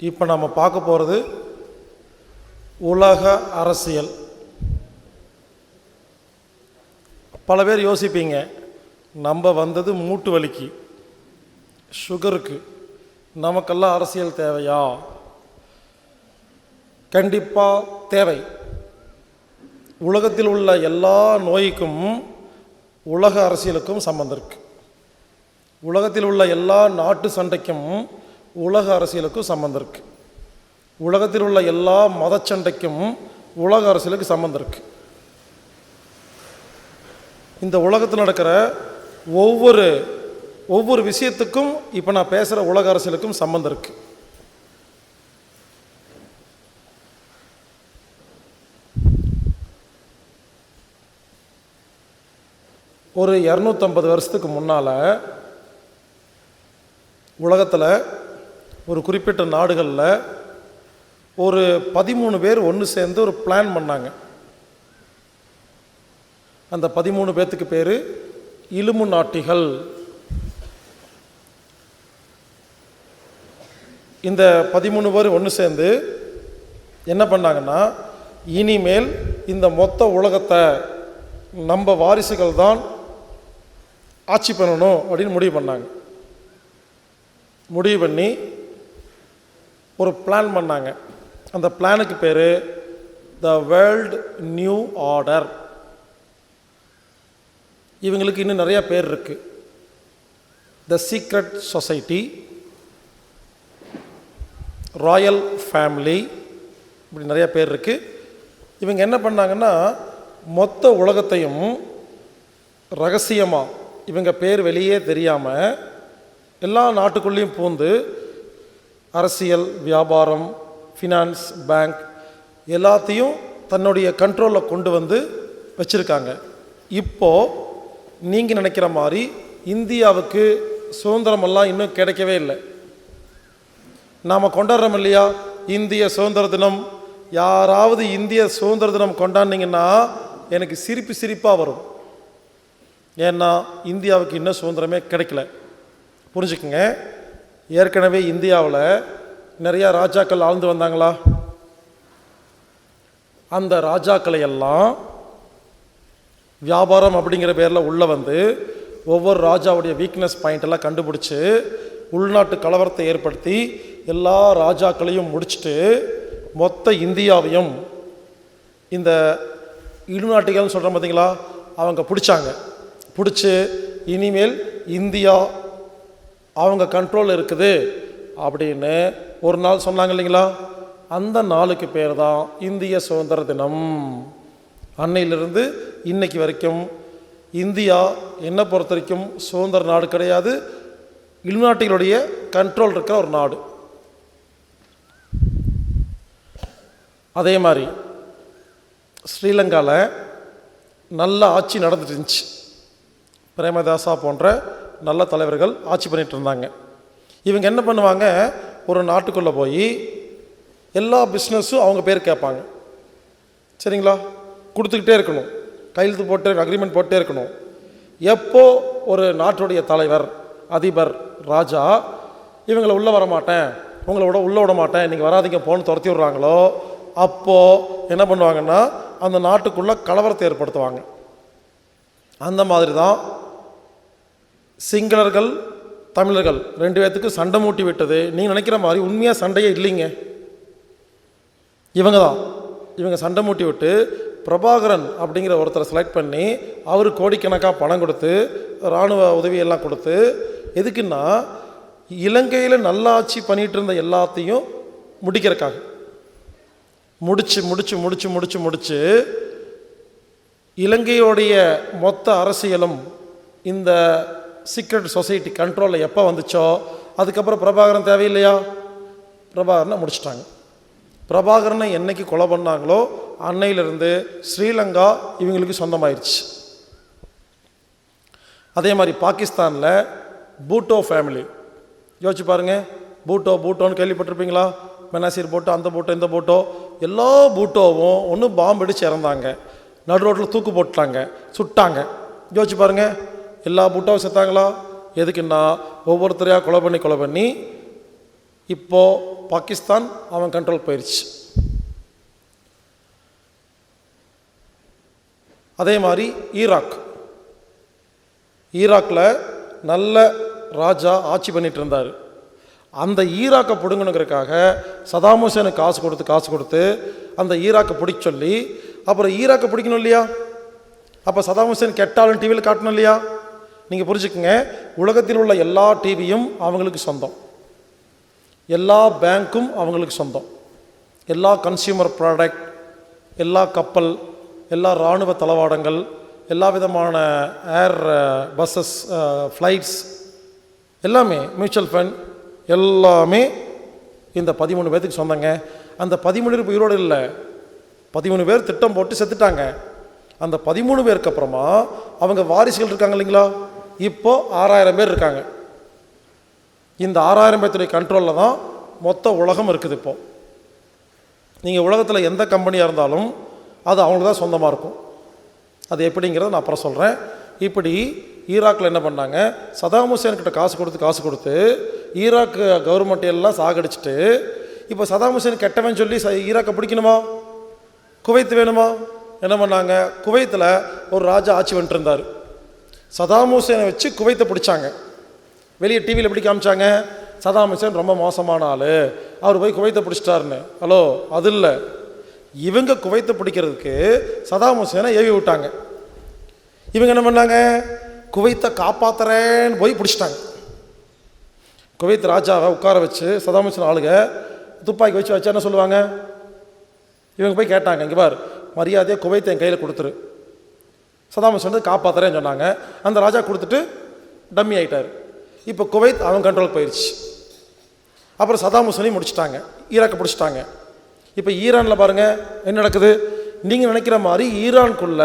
இப்போ நம்ம பார்க்க போகிறது உலக அரசியல். பல பேர் யோசிப்பீங்க, நம்ம வந்தது மூட்டு வலிக்கு, சுகருக்கு, நமக்கெல்லாம் அரசியல் தேவையா? கண்டிப்பாக தேவை. உலகத்தில் உள்ள எல்லா நோய்க்கும் உலக அரசியலுக்கும் சம்பந்தம் இருக்கு. உலகத்தில் உள்ள எல்லா நாட்டு சண்டைக்கும் உலக அரசியலுக்கும் சம்பந்தம் இருக்கு. உலகத்தில் உள்ள எல்லா மத சண்டைக்கும் உலக அரசியலுக்கு சம்பந்தம் இருக்கு. இந்த உலகத்தில் நடக்கிற ஒவ்வொரு விஷயத்துக்கும் இப்போ நான் பேசுகிற உலக அரசியலுக்கும் சம்பந்தம் இருக்கு. ஒரு 250 வருஷத்துக்கு முன்னால் உலகத்தில் ஒரு குறிப்பிட்ட நாடுகளில் ஒரு 13 பேர் ஒன்று சேர்ந்து ஒரு பிளான் பண்ணாங்க. அந்த 13 பேர்த்துக்கு பேர் இலுமினாட்டிகள். இந்த 13 பேர் ஒன்று சேர்ந்து என்ன பண்ணாங்கன்னா, இனிமேல் இந்த மொத்த உலகத்தை நம்ம வாரிசுகள் தான் ஆட்சி பண்ணணும் அப்படின்னு முடிவு பண்ணாங்க. முடிவு பண்ணி ஒரு பிளான் பண்ணாங்க. அந்த பிளானுக்கு பேர் த வேர்ல்ட் நியூ ஆர்டர். இவங்களுக்கு இன்னும் நிறைய பேர் இருக்கு. The secret society, Royal family, இப்படி நிறைய பேர் இருக்கு. இவங்க என்ன பண்ணாங்கன்னா, மொத்த உலகத்தையும் ரகசியமாக இவங்க பேர் வெளியே தெரியாமல் எல்லா நாட்டுக்குள்ளேயும் பூந்து அரசியல், வியாபாரம், ஃபினான்ஸ், பேங்க் எல்லாத்தையும் தன்னுடைய கண்ட்ரோலில் கொண்டு வந்து வச்சுருக்காங்க. இப்போது நீங்கள் நினைக்கிற மாதிரி இந்தியாவுக்கு சுதந்திரமெல்லாம் இன்னும் கிடைக்கவே இல்லை. நாம் கொண்டாடுறோம் இல்லையா இந்திய சுதந்திர தினம். யாராவது இந்திய சுதந்திர தினம் கொண்டாடினீங்கன்னா எனக்கு சிரிப்பாக வரும். ஏன்னா இந்தியாவுக்கு இன்னும் சுதந்திரமே கிடைக்கல. புரிஞ்சுக்குங்க, ஏற்கனவே இந்தியாவில் நிறையா ராஜாக்கள் ஆழ்ந்து வந்தாங்களா? அந்த ராஜாக்களை எல்லாம் வியாபாரம் அப்படிங்கிற பேரில் உள்ளே வந்து ஒவ்வொரு ராஜாவுடைய வீக்னஸ் பாயிண்ட் எல்லாம் கண்டுபிடிச்சி உள்நாட்டு கலவரத்தை ஏற்படுத்தி எல்லா ராஜாக்களையும் முடிச்சுட்டு மொத்த இந்தியாவையும் இந்த இலுமினாட்டிகள்னு சொல்கிறோம் பார்த்தீங்களா, அவங்க பிடிச்சி இனிமேல் இந்தியா அவங்க கண்ட்ரோலில் இருக்குது அப்படின்னு ஒரு நாள் சொன்னாங்க இல்லைங்களா? அந்த நாளுக்கு பேர் தான் இந்திய சுதந்திர தினம். அன்னையிலிருந்து இன்னைக்கு வரைக்கும் இந்தியா என்னை பொறுத்த வரைக்கும் சுதந்திர நாடு கிடையாது, இலுமினாட்டிகளுடைய கண்ட்ரோல் இருக்கிற ஒரு நாடு. அதே மாதிரி ஸ்ரீலங்காவில் நல்ல ஆட்சி நடந்துட்டு இருந்துச்சு. பிரேமதாசா போன்ற நல்ல தலைவர்கள் ஆட்சி பண்ணிட்டு இருந்தாங்க. இவங்க என்ன பண்ணுவாங்க, ஒரு நாட்டுக்குள்ளே போய் எல்லா பிஸ்னஸும் அவங்க பேர் கேட்பாங்க. சரிங்களா? கொடுத்துக்கிட்டே இருக்கணும், கையெழுத்து போட்டு அக்ரிமெண்ட் போட்டே இருக்கணும். எப்போ ஒரு நாட்டுடைய தலைவர், அதிபர், ராஜா இவங்களை உள்ளே வர மாட்டேன், உள்ளே விட மாட்டேன், நீங்கள் வராதிங்க போன்னு துரத்தி விட்றாங்களோ அப்போது என்ன பண்ணுவாங்கன்னா அந்த நாட்டுக்குள்ளே கலவரத்தை ஏற்படுத்துவாங்க. அந்த மாதிரி தான் சிங்களர்கள், தமிழர்கள் 2 பேர்த்துக்கு சண்டை மூட்டி விட்டது. நீங்கள் நினைக்கிற மாதிரி உண்மையாக சண்டையே இல்லைங்க. இவங்க சண்டை மூட்டி விட்டு பிரபாகரன் அப்படிங்கிற ஒருத்தரை செலக்ட் பண்ணி அவர் கோடிக்கணக்காக பணம் கொடுத்து இராணுவ உதவியெல்லாம் கொடுத்து, எதுக்குன்னா இலங்கையில் நல்லாட்சி பண்ணிகிட்டு இருந்த எல்லாத்தையும் முடிக்கிறதுக்காக முடிச்சு இலங்கையோடைய மொத்த அரசியலும் இந்த சீக்ரெட் சொசைட்டி கண்ட்ரோலில் எப்போ வந்துச்சோ அதுக்கப்புறம் பிரபாகரன் தேவையில்லையா? பிரபாகரனை முடிச்சிட்டாங்க. பிரபாகரனை என்னைக்கு கொலை பண்ணாங்களோ அன்னையிலிருந்து ஸ்ரீலங்கா இவங்களுக்கு சொந்தமாயிருச்சு. அதே மாதிரி பாகிஸ்தானில் பூட்டோ ஃபேமிலி, யோசிச்சு பாருங்கள். பூட்டோன்னு கேள்விப்பட்டிருப்பீங்களா? பெனாசிர் பூட்டோ, அந்த பூட்டோ, இந்த பூட்டோ, எல்லா பூட்டோவும் ஒன்று பாம்பு அடித்து இறந்தாங்க, நடு ரோட்டில் தூக்கு போட்டாங்க, சுட்டாங்க. யோசிச்சு பாருங்கள், எல்லா பூட்டோவும் செத்தாங்களா? எதுக்குன்னா ஒவ்வொருத்தரையாக கொலை பண்ணி இப்போது பாகிஸ்தான் அவன் கண்ட்ரோல் போயிடுச்சு. அதே மாதிரி ஈராக்கில் நல்ல ராஜா ஆட்சி பண்ணிட்டு இருந்தார். அந்த ஈராக்கை பிடுங்கணுங்கிறதுக்காக சதாம் ஹுசேனுக்கு காசு கொடுத்து அந்த ஈராக்கை பிடிக்க சொல்லி, அப்புறம் ஈராக்கை பிடிக்கணும் இல்லையா, அப்போ சதாம் ஹுசேன் கெட்டாலும் டிவியில் காட்டணும் இல்லையா. நீங்கள் புரிஞ்சுக்குங்க, உலகத்தில் உள்ள எல்லா டிவியும் அவங்களுக்கு சொந்தம், எல்லா பேங்க்கும் அவங்களுக்கு சொந்தம், எல்லா கன்சியூமர் ப்ராடக்ட், எல்லா கப்பல், எல்லா இராணுவ தளவாடங்கள், எல்லா விதமான ஏர் பஸ்ஸஸ், ஃப்ளைட்ஸ், எல்லாமே மியூச்சுவல் ஃபண்ட் எல்லாமே இந்த 13 பேர்த்துக்கு சொந்தங்க. அந்த 13 பேர் உயிரோடு இல்லை, 13 பேர் திட்டம் போட்டு செத்துட்டாங்க. அந்த 13 பேருக்கு அப்புறமா அவங்க வாரிசுகள் இருக்காங்க இல்லைங்களா, இப்போ 6000 பேர் இருக்காங்க. இந்த 6000 பேர்த்துடைய கண்ட்ரோலில் தான் மொத்த உலகம் இருக்குது. இப்போது நீங்கள் உலகத்தில் எந்த கம்பெனியாக இருந்தாலும் அது அவங்களுக்கு தான் சொந்தமாக இருக்கும். அது எப்படிங்கிறத நான் அப்புறம் சொல்கிறேன். இப்படி ஈராக்கில் என்ன பண்ணாங்க, சதாம் ஹுசேன்கிட்ட காசு கொடுத்து ஈராக்கு கவர்மெண்ட் எல்லாம் சாகடிச்சிட்டு, இப்போ சதாம் ஹுசேன் கெட்டவன் சொல்லி ஈராக்கை பிடிக்கணுமா, குவைத் வேணுமா, என்ன பண்ணாங்க, குவைத்தில் ஒரு ராஜா ஆட்சி வந்துட்டு இருந்தார். சதாம் ஹுசேனை வச்சு குவைத்தை பிடிச்சாங்க. வெளியே டிவியில் எப்படி காமிச்சாங்க, சதாம் ஹுசேன் ரொம்ப மோசமான ஆள், அவர் போய் குவைத்தை பிடிச்சிட்டாருன்னு. ஹலோ, அது இல்லை. இவங்க குவைத்தை பிடிக்கிறதுக்கு சதாம் ஹுசேனை ஏவி விட்டாங்க. இவங்க என்ன பண்ணாங்க, குவைத்தை காப்பாற்றுறேன்னு போய் பிடிச்சிட்டாங்க. குவைத் ராஜாவை உட்கார வச்சு சதாம் ஹுசேன் ஆளுங்க துப்பாக்கி வச்சு என்ன சொல்லுவாங்க, இவங்க போய் கேட்டாங்க, இங்கே பார் மரியாதையாக குவைத்தை என் கையில் கொடுத்துரு, சதாம் ஹுசேன் வந்து காப்பாற்றுறேன்னு சொன்னாங்க. அந்த ராஜா கொடுத்துட்டு டம்மி ஆகிட்டார். இப்போ குவைத் அவன் கண்ட்ரோல் போயிடுச்சு. அப்புறம் சதாம் ஹுசேனையும் முடிச்சிட்டாங்க, ஈராக்கை பிடிச்சிட்டாங்க. இப்போ ஈரானில் பாருங்கள் என்ன நடக்குது. நீங்கள் நினைக்கிற மாதிரி ஈரானுக்குள்ள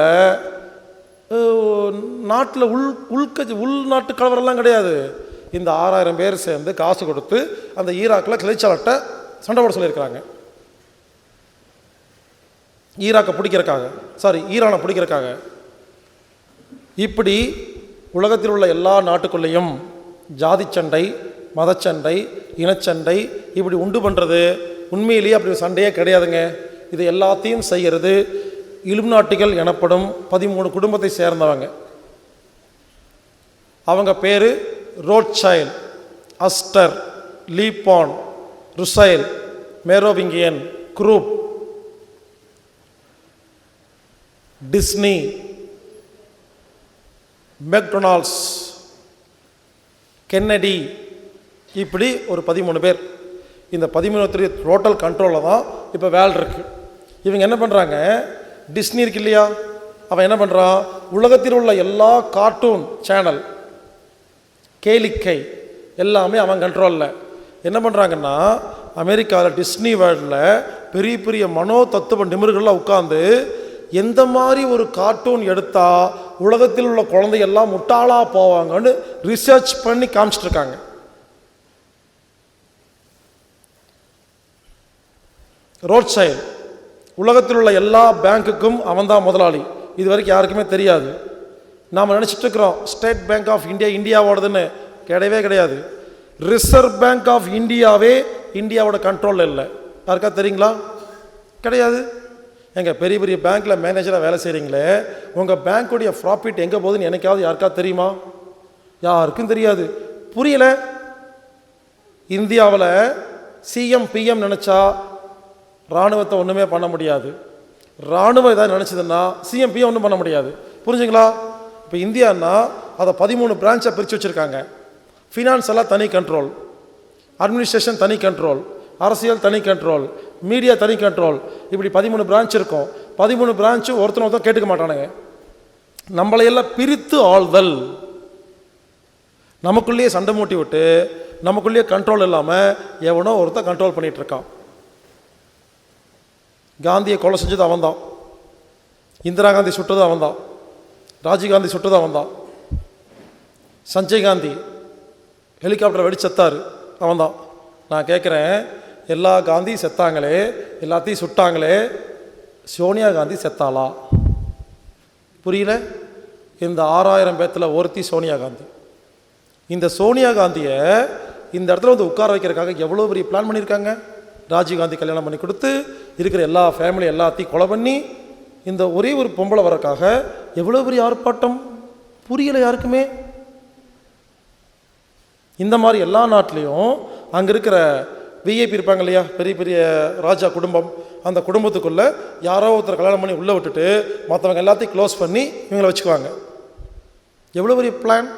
நாட்டில் உள்நாட்டு கலவரெல்லாம் கிடையாது. இந்த 6000 பேர் சேர்ந்து காசு கொடுத்து அந்த ஈராக்கில் கிளைச்சாலட்ட சண்டை போட சொல்லியிருக்கிறாங்க. ஈரானை பிடிக்கிறக்காக. இப்படி உலகத்தில் உள்ள எல்லா நாட்டுக்குள்ளேயும் ஜாதி சண்டை, மதச்சண்டை, இனச்சண்டை இப்படி உண்டு பண்ணுறது உண்மையிலேயே அப்படி சண்டையே கிடையாதுங்க. இது எல்லாத்தையும் செய்கிறது இலுமினாட்டிகள் எனப்படும் 13 குடும்பத்தை சேர்ந்தவங்க. அவங்க பேர் Rothschild, அஸ்டர், லீபான், ருசைல், மேரோவிங்கியன், group, Disney, McDonald's, Kennedy, இப்படி ஒரு 13 பேர். இந்த 13 டோட்டல் கண்ட்ரோலில் தான் இப்போ வேர்ல்டு இருக்குது. இவங்க என்ன பண்ணுறாங்க, டிஸ்னி இருக்கு இல்லையா, அவன் என்ன பண்ணுறான், உலகத்தில் உள்ள எல்லா கார்ட்டூன் சேனல், கேளிக்கை எல்லாமே அவன் கண்ட்ரோலில். என்ன பண்ணுறாங்கன்னா, அமெரிக்காவில் டிஸ்னி வேர்ல்டில் பெரிய பெரிய மனோ தத்துவ நிபுணர்கள்லாம் உட்காந்து எந்த மாதிரி ஒரு கார்ட்டூன் எடுத்தால் உலகத்தில் உள்ள குழந்தையெல்லாம் முட்டாளாக போவாங்கன்னு ரிசர்ச் பண்ணி காமிச்சிட்டு இருக்காங்க. ரோத்சைல்ட் உலகத்தில் உள்ள எல்லா பேங்க்குக்கும் அவன் தான் முதலாளி. இது வரைக்கும் யாருக்குமே தெரியாது. நாம் நினச்சிட்டு இருக்கிறோம் ஸ்டேட் பேங்க் ஆஃப் இந்தியாவோடதுன்னு. கிடையவே கிடையாது. ரிசர்வ் பேங்க் ஆஃப் இந்தியாவே இந்தியாவோட கண்ட்ரோலில் இல்லை. யாருக்கா தெரியுங்களா? கிடையாது. எங்கள் பெரிய பெரிய பேங்க்கில் மேனேஜராக வேலை செய்கிறீங்களே, உங்கள் பேங்க்குடைய ப்ராஃபிட் எங்கே போகுதுன்னு எனக்காவது யாருக்கா தெரியுமா? யாருக்கும் தெரியாது. புரியல. இந்தியாவில் சிஎம் பிஎம் நினச்சா இராணுவத்தை ஒன்றுமே பண்ண முடியாது. இராணுவம் ஏதாவது நினச்சதுன்னா சிஎம் பிஎம் ஒன்றும் பண்ண முடியாது. புரிஞ்சுங்களா? இப்போ இந்தியான்னா அதை 13 பிரான்ச்சாக பிரித்து வச்சுருக்காங்க. ஃபினான்ஸ் எல்லாம் தனி கண்ட்ரோல், அட்மினிஸ்ட்ரேஷன் தனி கண்ட்ரோல், அரசியல் தனி கண்ட்ரோல், மீடியா தனி கண்ட்ரோல். இப்படி 13 பிரான்ச் இருக்கும். 13 பிரான்ச்சும் ஒருத்தர் கேட்டுக்க மாட்டானுங்க. நம்மளையெல்லாம் பிரித்து ஆள்தல், நமக்குள்ளேயே சண்டை மூட்டி விட்டு நமக்குள்ளேயே கண்ட்ரோல் இல்லாமல் எவனோ ஒருத்தர் கண்ட்ரோல் பண்ணிகிட்டு இருக்கான். காந்தியை கொலை செஞ்சது அவன்தான், இந்திரா காந்தி சுட்டது அவன்தான், ராஜீவ்காந்தி சுட்டது அவன்தான், சஞ்சய் காந்தி ஹெலிகாப்டரை வெடி செத்தார் அவன்தான். நான் கேட்குறேன், எல்லா காந்தியும் செத்தாங்களே, எல்லாத்தையும் சுட்டாங்களே, சோனியா காந்தி செத்தாளா? புரியல. இந்த 6000 பேர்த்தில் ஒருத்தி சோனியா காந்தி. இந்த சோனியா காந்தியை இந்த இடத்துல வந்து உட்கார வைக்கிறதுக்காக எவ்வளோ பெரிய பிளான் பண்ணியிருக்காங்க. ராஜீவ்காந்தி கல்யாணம் பண்ணி கொடுத்து இருக்கிற எல்லா ஃபேமிலி எல்லாத்தையும் கொலை பண்ணி இந்த ஒரே ஒரு பொம்பளை வரக்காக எவ்வளோ பெரிய ஆர்ப்பாட்டம் புரியலை யாருக்குமே. இந்த மாதிரி எல்லா நாட்டிலையும் அங்கே இருக்கிற விஐபி இருப்பாங்க இல்லையா, பெரிய பெரிய ராஜா குடும்பம், அந்த குடும்பத்துக்குள்ளே யாரோ ஒருத்தர் கல்யாணம் பண்ணி உள்ளே விட்டுட்டு மற்றவங்க எல்லாத்தையும் க்ளோஸ் பண்ணி இவங்களை வச்சுக்குவாங்க. எவ்வளோ பெரிய பிளான்.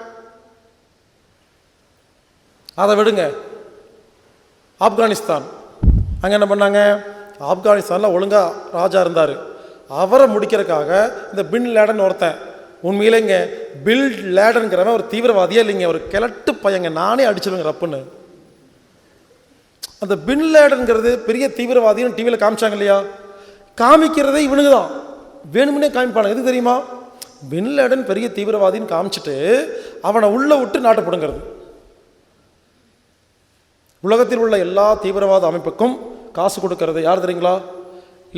அதை விடுங்க, ஆப்கானிஸ்தான் அங்கே என்ன பண்ணாங்க, ஆப்கானிஸ்தானில் ஒழுங்காக ராஜா இருந்தார், அவரை முடிக்கிறதுக்காக இந்த பின் லேடன் ஒருத்தன், உண்மையிலேங்க பில் லேடனுங்கிறவன் ஒரு தீவிரவாதியே இல்லைங்க, ஒரு கிழட்டு பையங்க, நானே அடிச்சிருவேங்க ரப்புன்னு. அந்த பின் லேடனுங்கிறது பெரிய தீவிரவாதின்னு டிவியில் காமிச்சாங்க இல்லையா, காமிக்கிறதே இவனுக்கு தான் வேணுமுன்னே காமிப்பாங்க. எது தெரியுமா, பின் லேடன் பெரிய தீவிரவாதின்னு காமிச்சிட்டு அவனை உள்ளே விட்டு நாட்டை பிடுங்கிறது. உலகத்தில் உள்ள எல்லா தீவிரவாத அமைப்புக்கும் காசு கொடுக்கறது யார் தெரியுங்களா,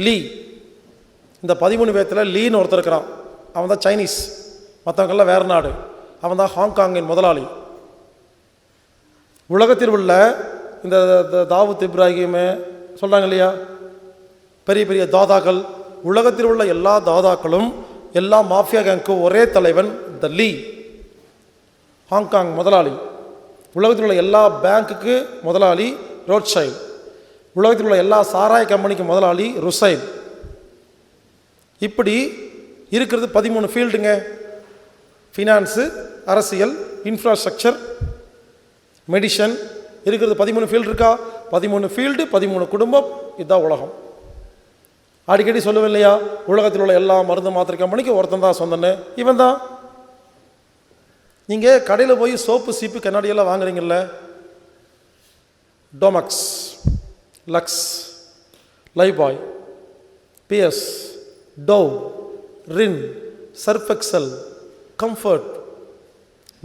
லீ. இந்த 13 பேர்த்தில் லீன்னு ஒருத்தர் இருக்கிறான், அவன் தான் சைனீஸ், மற்றவங்கெல்லாம் வேறு நாடு, அவன் தான் ஹாங்காங்கின் முதலாளி. உலகத்தில் உள்ள இந்த தாவூத் இப்ராஹிம் சொல்கிறாங்க இல்லையா, பெரிய பெரிய தாதாக்கள், உலகத்தில் உள்ள எல்லா தாதாக்களும் எல்லா மாஃபியா கேங்க்கும் ஒரே தலைவன் த லீ, ஹாங்காங் முதலாளி. உலகத்தில் உள்ள எல்லா பேங்க்குக்கு முதலாளி ரோட்ஷைல்ட், உலகத்தில் உள்ள எல்லா சாராய கம்பெனிக்கு முதலாளி ருசைல். இப்படி இருக்கிறது 13 ஃபீல்டுங்க. ஃபினான்ஸு, அரசியல், இன்ஃப்ராஸ்ட்ரக்சர், மெடிசன், இருக்கிறது 13 ஃபீல்டு இருக்கா, 13 ஃபீல்டு 13 குடும்பம், இதுதான் உலகம். அடிக்கடி சொல்லுவேன் இல்லையா, உலகத்தில் உள்ள எல்லா மருந்து மாத்திரை கம்பெனிக்கு ஒருத்தன் தான் சொந்தன்னு, இவன் தான். நீங்கள் கடையில் போய் சோப்பு சீப்பு கண்ணாடியெல்லாம் வாங்குறீங்கல்ல, Domex, Lux, Lifebuoy, Pears, Dove, Rin, Surf Excel, Comfort,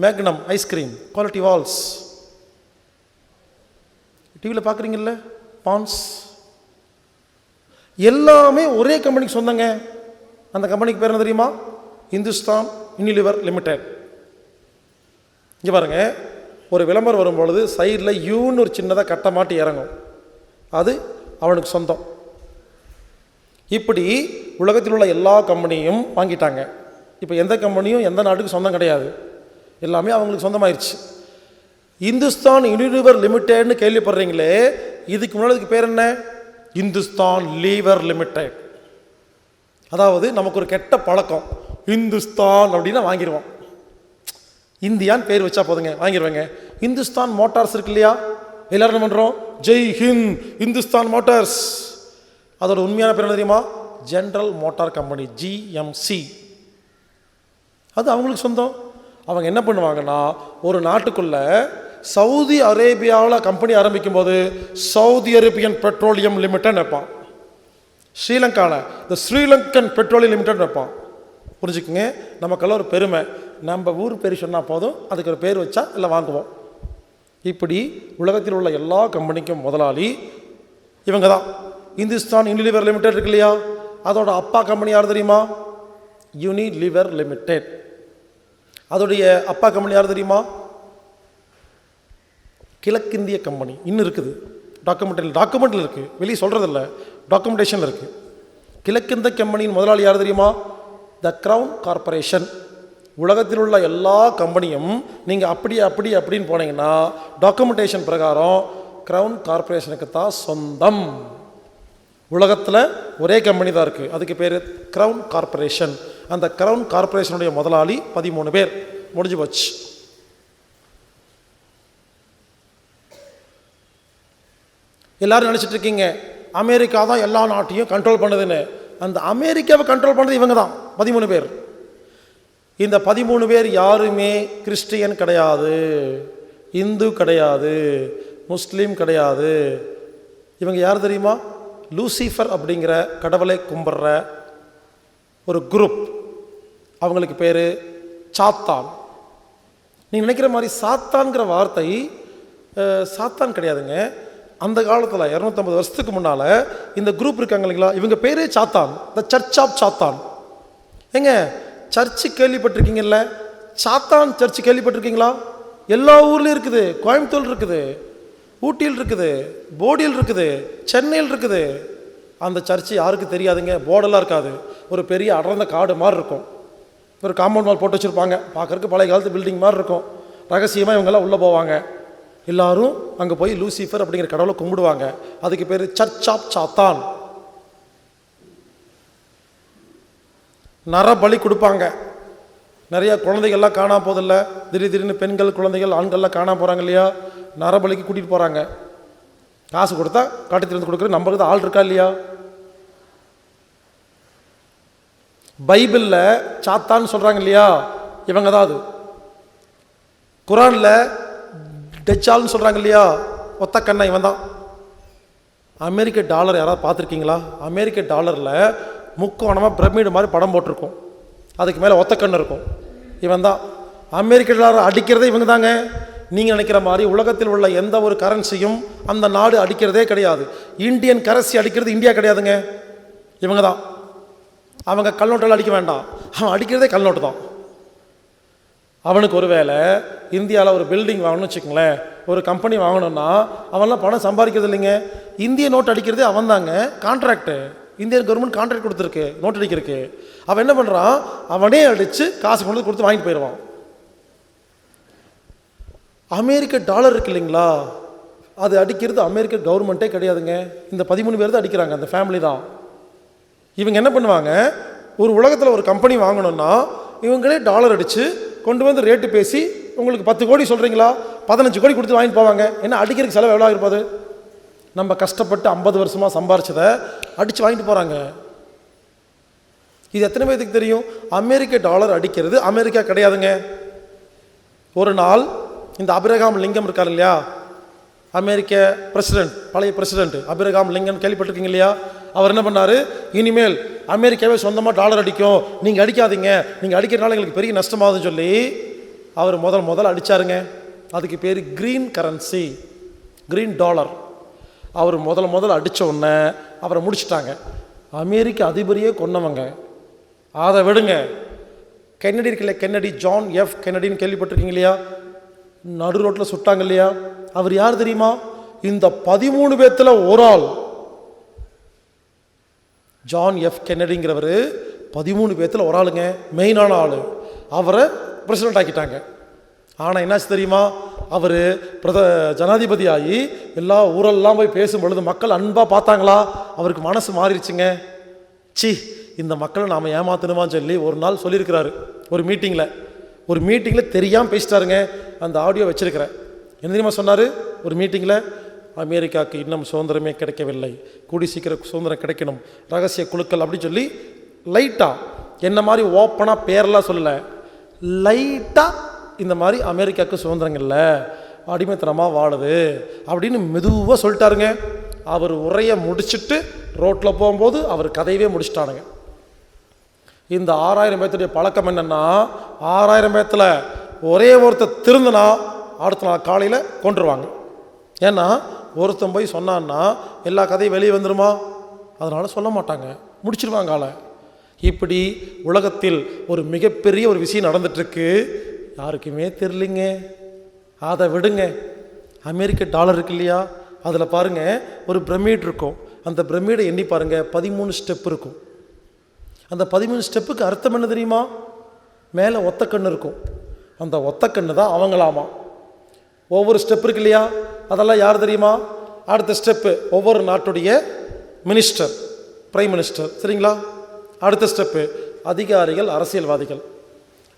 Magnum ice cream, Kwality Walls, டிவியில் பார்க்குறீங்கல்ல, பான்ஸ், எல்லாமே ஒரே கம்பெனிக்கு சொந்தங்க. அந்த கம்பெனிக்கு பேர் என்ன தெரியுமா, இந்துஸ்தான் யூனிலிவர் லிமிடெட். இங்கே பாருங்க, ஒரு விளம்பரம் வரும்பொழுது சைடில் யூன்னு ஒரு சின்னதாக கட்ட மாட்டி இறங்கும், அது அவனுக்கு சொந்தம். இப்படி உலகத்தில் உள்ள எல்லா கம்பெனியும் வாங்கிட்டாங்க. இப்போ எந்த கம்பெனியும் எந்த நாட்டுக்கு சொந்தம் கிடையாது, எல்லாமே அவங்களுக்கு சொந்தமாயிருச்சு. இந்துஸ்தான் யூனிலிவர் லிமிடெட்னு கேள்விப்படுறீங்களே, இதுக்கு முன்னாடி இதுக்கு பேர் என்ன, இந்துஸ்தான் லீவர் லிமிடெட். அதாவது நமக்கு ஒரு கெட்ட பழக்கம், இந்துஸ்தான் அப்படின்னா வாங்கிடுவோம், இந்தியான்னு பேர் வச்சா போதுங்க வாங்கிடுவேங்க. இந்துஸ்தான் மோட்டார்ஸ் இருக்கு இல்லையா, எல்லாரும் என்ன பண்ணுறோம், ஜெய் ஹிந்த் இந்துஸ்தான் மோட்டார்ஸ். அதோட உண்மையான பேர் என்ன தெரியுமா, ஜென்ரல் மோட்டார் கம்பெனி, ஜிஎம்சி. அது அவங்களுக்கு சொந்தம். அவங்க என்ன பண்ணுவாங்கன்னா, ஒரு நாட்டுக்குள்ள சவுதி அரேபியாவில் கம்பெனி ஆரம்பிக்கும் போது சவுதி அரேபியன் பெட்ரோலியம் லிமிடெட் வைப்பான், ஸ்ரீலங்காவில் த ஸ்ரீலங்கன் பெட்ரோலியம் லிமிடெட் வைப்பான். புரிஞ்சுக்குங்க, நமக்கெல்லாம் ஒரு பெருமை, நம்ம ஊர் பேர் சொன்னால் போதும், அதுக்கு ஒரு பேர் வச்சா இல்லை வாங்குவோம். இப்படி உலகத்தில் உள்ள எல்லா கம்பெனிக்கும் முதலாளி இவங்க தான். இந்துஸ்தான் யூனிலிவர் லிமிடெட் இருக்கு இல்லையா, அதோட அப்பா கம்பெனி யார் தெரியுமா, யூனிலிவர் லிமிடெட். அதோடைய அப்பா கம்பெனி யார் தெரியுமா, கிழக்கிந்திய கம்பெனி. இன்னும் இருக்குது, டாக்குமெண்ட்டில் இருக்குது, வெளியே சொல்கிறதில்ல, டாக்குமெண்டேஷனில் இருக்குது. கிழக்கிந்திய கம்பெனியின் முதலாளி யார் தெரியுமா, த கிரவுன் கார்பரேஷன். உலகத்தில் உள்ள எல்லா கம்பெனியும் நீங்கள் அப்படின்னு போனீங்கன்னா டாக்குமெண்டேஷன் பிரகாரம் கிரவுன் கார்பரேஷனுக்கு தான் சொந்தம். உலகத்தில் ஒரே கம்பெனி தான் இருக்குது, அதுக்கு பேர் கிரவுன் கார்பரேஷன். அந்த கிரவுன் கார்பரேஷனுடைய முதலாளி 13 பேர். முடிஞ்சு போச்சு. எல்லாரும் நினச்சிட்டு இருக்கீங்க அமெரிக்கா தான் எல்லா நாட்டையும் கண்ட்ரோல் பண்ணுதுன்னு. அந்த அமெரிக்காவை கண்ட்ரோல் பண்ணுறது இவங்க தான், 13 பேர். இந்த 13 பேர் யாருமே கிறிஸ்டியன் கிடையாது, இந்து கிடையாது, முஸ்லீம் கிடையாது. இவங்க யார் தெரியுமா, லூசிஃபர் அப்படிங்கிற கடவுளை கும்பிட்ற ஒரு குரூப். அவங்களுக்கு பேர் சாத்தான். நீங்கள் நினைக்கிற மாதிரி சாத்தான்கிற வார்த்தை சாத்தான் கிடையாதுங்க. அந்த காலத்தில் 250 வருஷத்துக்கு முன்னால் இந்த குரூப் இருக்காங்க இல்லைங்களா, இவங்க பேரே சாத்தான், த சர்ச் ஆஃப் சாத்தான். ஏங்க சர்ச்சு கேள்விப்பட்டிருக்கீங்கல்ல, சாத்தான் சர்ச்சு கேள்விப்பட்டிருக்கீங்களா? எல்லா ஊர்லேயும் இருக்குது, கோயம்புத்தூர் இருக்குது, ஊட்டியில் இருக்குது, போடியில் இருக்குது, சென்னையில் இருக்குது. அந்த சர்ச்சு யாருக்கு தெரியாதுங்க, போர்டெல்லாம் இருக்காது. ஒரு பெரிய அடர்ந்த காடு மாதிரி இருக்கும். ஒரு காம்பவுண்ட் வால் போட்டு வச்சுருப்பாங்க. பார்க்குறதுக்கு பழைய காலத்து பில்டிங் மாதிரி இருக்கும். ரகசியமாக இவங்கெல்லாம் உள்ளே போவாங்க. எல்லாரும் அங்கே போய் லூசிஃபர் அப்படிங்கிற கடவுளை கும்பிடுவாங்க. அதுக்கு பேர் சர்ச் ஆஃப் சாத்தான். நரபலி கொடுப்பாங்க. நிறைய குழந்தைகள்லாம் காணாம போதில்லை. திடீர்னு பெண்கள், குழந்தைகள், ஆண்கள்லாம் காணாம போகிறாங்க இல்லையா? நரபலிக்கு கூட்டிகிட்டு போகிறாங்க. காசு கொடுத்தா காட்டி திறந்து கொடுக்குறது நம்மளுக்கு ஆள் இருக்கா இல்லையா? பைபிளில் சாத்தான்னு சொல்கிறாங்க இல்லையா? இவங்க தான் அது. குரானில் டெச்சால்னு சொல்கிறாங்க இல்லையா? ஒத்த கண்ணா இவன் தான். அமெரிக்க டாலர் யாராவது பார்த்துருக்கீங்களா? அமெரிக்க டாலரில் முக்கோணமாக பிரமிடு மாதிரி படம் போட்டிருக்கும். அதுக்கு மேலே ஒத்த கண்ணு இருக்கும். இவன் தான். அமெரிக்க டாலர் அடிக்கிறதே இவங்க தாங்க. நீங்கள் நினைக்கிற மாதிரி உலகத்தில் உள்ள எந்த ஒரு கரன்சியும் அந்த நாடு அடிக்கிறதே கிடையாது. இந்தியன் கரன்சி அடிக்கிறது இந்தியா கிடையாதுங்க, இவங்க தான். அவங்க கல்நோட்டெல்லாம் அடிக்க வேண்டாம், அவன் அடிக்கிறதே கல்நோட்டு தான். அவனுக்கு ஒரு வேளை இந்தியாவில் ஒரு பில்டிங் வாங்கணும்னு வச்சுக்கோங்களேன், ஒரு கம்பெனி வாங்கணும்னா அவன்லாம் பணம் சம்பாதிக்கிறது இல்லைங்க. இந்திய நோட் அடிக்கிறதே அவன் தாங்க. கான்ட்ராக்டு இந்தியன் கவர்மெண்ட் கான்ட்ராக்ட் கொடுத்துருக்கு நோட் அடிக்கிறதுக்கு. அவன் என்ன பண்ணுறான், அவனே அடித்து காசு கொண்டு கொடுத்து வாங்கிட்டு போயிடுவான். அமெரிக்க டாலர் இருக்கு இல்லைங்களா, அது அடிக்கிறது அமெரிக்க கவர்மெண்ட்டே கிடையாதுங்க. இந்த 13 பேர் தான் அடிக்கிறாங்க, அந்த ஃபேமிலி தான். இவங்க என்ன பண்ணுவாங்க, ஒரு உலகத்தில் ஒரு கம்பெனி வாங்கணும்னா இவங்களே டாலர் அடித்து கொண்டு வந்து ரேட்டு பேசி, உங்களுக்கு 10 கோடி சொல்கிறீங்களா, 15 கோடி கொடுத்து வாங்கிட்டு போவாங்க. ஏன்னா அடிக்கிறதுக்கு செலவு எவ்வளோ இருப்பாது? நம்ம கஷ்டப்பட்டு 50 வருஷமாக சம்பாரிச்சதை அடித்து வாங்கிட்டு போகிறாங்க. இது எத்தனை பேருக்கு தெரியும்? அமெரிக்க டாலர் அடிக்கிறது அமெரிக்கா கிடையாதுங்க. ஒரு நாள் இந்த அபிரகாம் லிங்கம் இருக்கார் இல்லையா, அமெரிக்க பிரசிடென்ட், பழைய பிரசிடென்ட் அபிரகாம் லிங்கன் கேள்விப்பட்டிருக்கீங்க இல்லையா? அவர் என்ன பண்ணார், இனிமேல் அமெரிக்காவே சொந்தமாக டாலர் அடிக்கும், நீங்கள் அடிக்காதீங்க, நீங்கள் அடிக்கிறதுனால எங்களுக்கு பெரிய நஷ்டமாகுதுன்னு சொல்லி அவர் முதல் அடித்தாருங்க. அதுக்கு பேர் கிரீன் கரன்சி, கிரீன் டாலர். அவர் முதல் அடித்த உடனே அவரை முடிச்சிட்டாங்க. அமெரிக்க அதிபரையே கொன்னவங்க. அதை விடுங்க, கென்னடி இருக்குல்ல, கென்னடி, ஜான் எஃப் கென்னடின்னு கேள்விப்பட்டிருக்கீங்க இல்லையா? நடு ரோட்டில் சுட்டாங்க இல்லையா? அவர் யார் தெரியுமா? இந்த 13 பேர்த்தில் ஒரு ஆள். ஜான் எஃப் கென்னடிங்கிறவர் 13 பேர்த்தில் ஒரு ஆளுங்க, மெயினான ஆள். அவரை பிரசிடென்ட் ஆக்கிட்டாங்க. ஆனால் என்னாச்சு தெரியுமா, அவர் ஜனாதிபதி ஆகி எல்லா ஊரெல்லாம் போய் பேசும் பொழுது மக்கள் அன்பாக பார்த்தாங்களா, அவருக்கு மனசு மாறிடுச்சுங்க. சி, இந்த மக்களை நாம் ஏமாத்தணுமான்னு சொல்லி ஒரு நாள் சொல்லியிருக்கிறாரு ஒரு மீட்டிங்கில் தெரியாமல் பேசிட்டாருங்க. அந்த ஆடியோ வச்சிருக்கிறேன். என்ன தெரியுமா சொன்னார் ஒரு மீட்டிங்கில்? அமெரிக்காவுக்கு இன்னும் சுதந்திரமே கிடைக்கவில்லை, கூடி சீக்கிரம் சுதந்திரம் கிடைக்கணும், ரகசிய குழுக்கள் அப்படின்னு சொல்லி லைட்டாக, என்ன மாதிரி ஓப்பனாக பேரெல்லாம் சொல்லலை, லைட்டாக இந்த மாதிரி அமெரிக்காவுக்கு சுதந்திரம் இல்லை, அடிமைத்தனமாக வாழுது அப்படின்னு மெதுவாக சொல்லிட்டாருங்க. அவர் உரையை முடிச்சுட்டு ரோட்டில் போகும்போது அவர் கதையவே முடிச்சிட்டானுங்க. இந்த 6000 பேர்த்துடைய பழக்கம் என்னென்னா, 6000 பேர்த்தில் ஒரே ஒருத்தர் திருந்தினா அடுத்த நாள் காலையில் கொண்டுருவாங்க. ஏன்னா ஒருத்தன் போய் சொன்னான்னா எல்லா கதையும் வெளியே வந்துடுமா, அதனால் சொல்ல மாட்டாங்க, முடிச்சிருவாங்க ஆளை. இப்படி உலகத்தில் ஒரு மிகப்பெரிய ஒரு விஷயம் நடந்துட்டுருக்கு, யாருக்குமே தெரியலிங்க. அதை விடுங்க, அமெரிக்க டாலர் இருக்கு இல்லையா, அதில் பாருங்கள் ஒரு பிரமிட் இருக்கும். அந்த பிரமிடை எண்ணி பாருங்கள், 13 ஸ்டெப் இருக்கும். அந்த 13 ஸ்டெப்புக்கு அர்த்தம் என்ன தெரியுமா? மேலே ஒத்த கண்ணு இருக்கும், அந்த ஒத்த கண்ணு தான் அவங்களாமா. ஒவ்வொரு ஸ்டெப் இருக்கு இல்லையா, அதெல்லாம் யார் தெரியுமா? அடுத்த ஸ்டெப்பு ஒவ்வொரு நாட்டுடைய மினிஸ்டர், பிரைம் மினிஸ்டர், சரிங்களா? அடுத்த ஸ்டெப்பு அதிகாரிகள், அரசியல்வாதிகள்.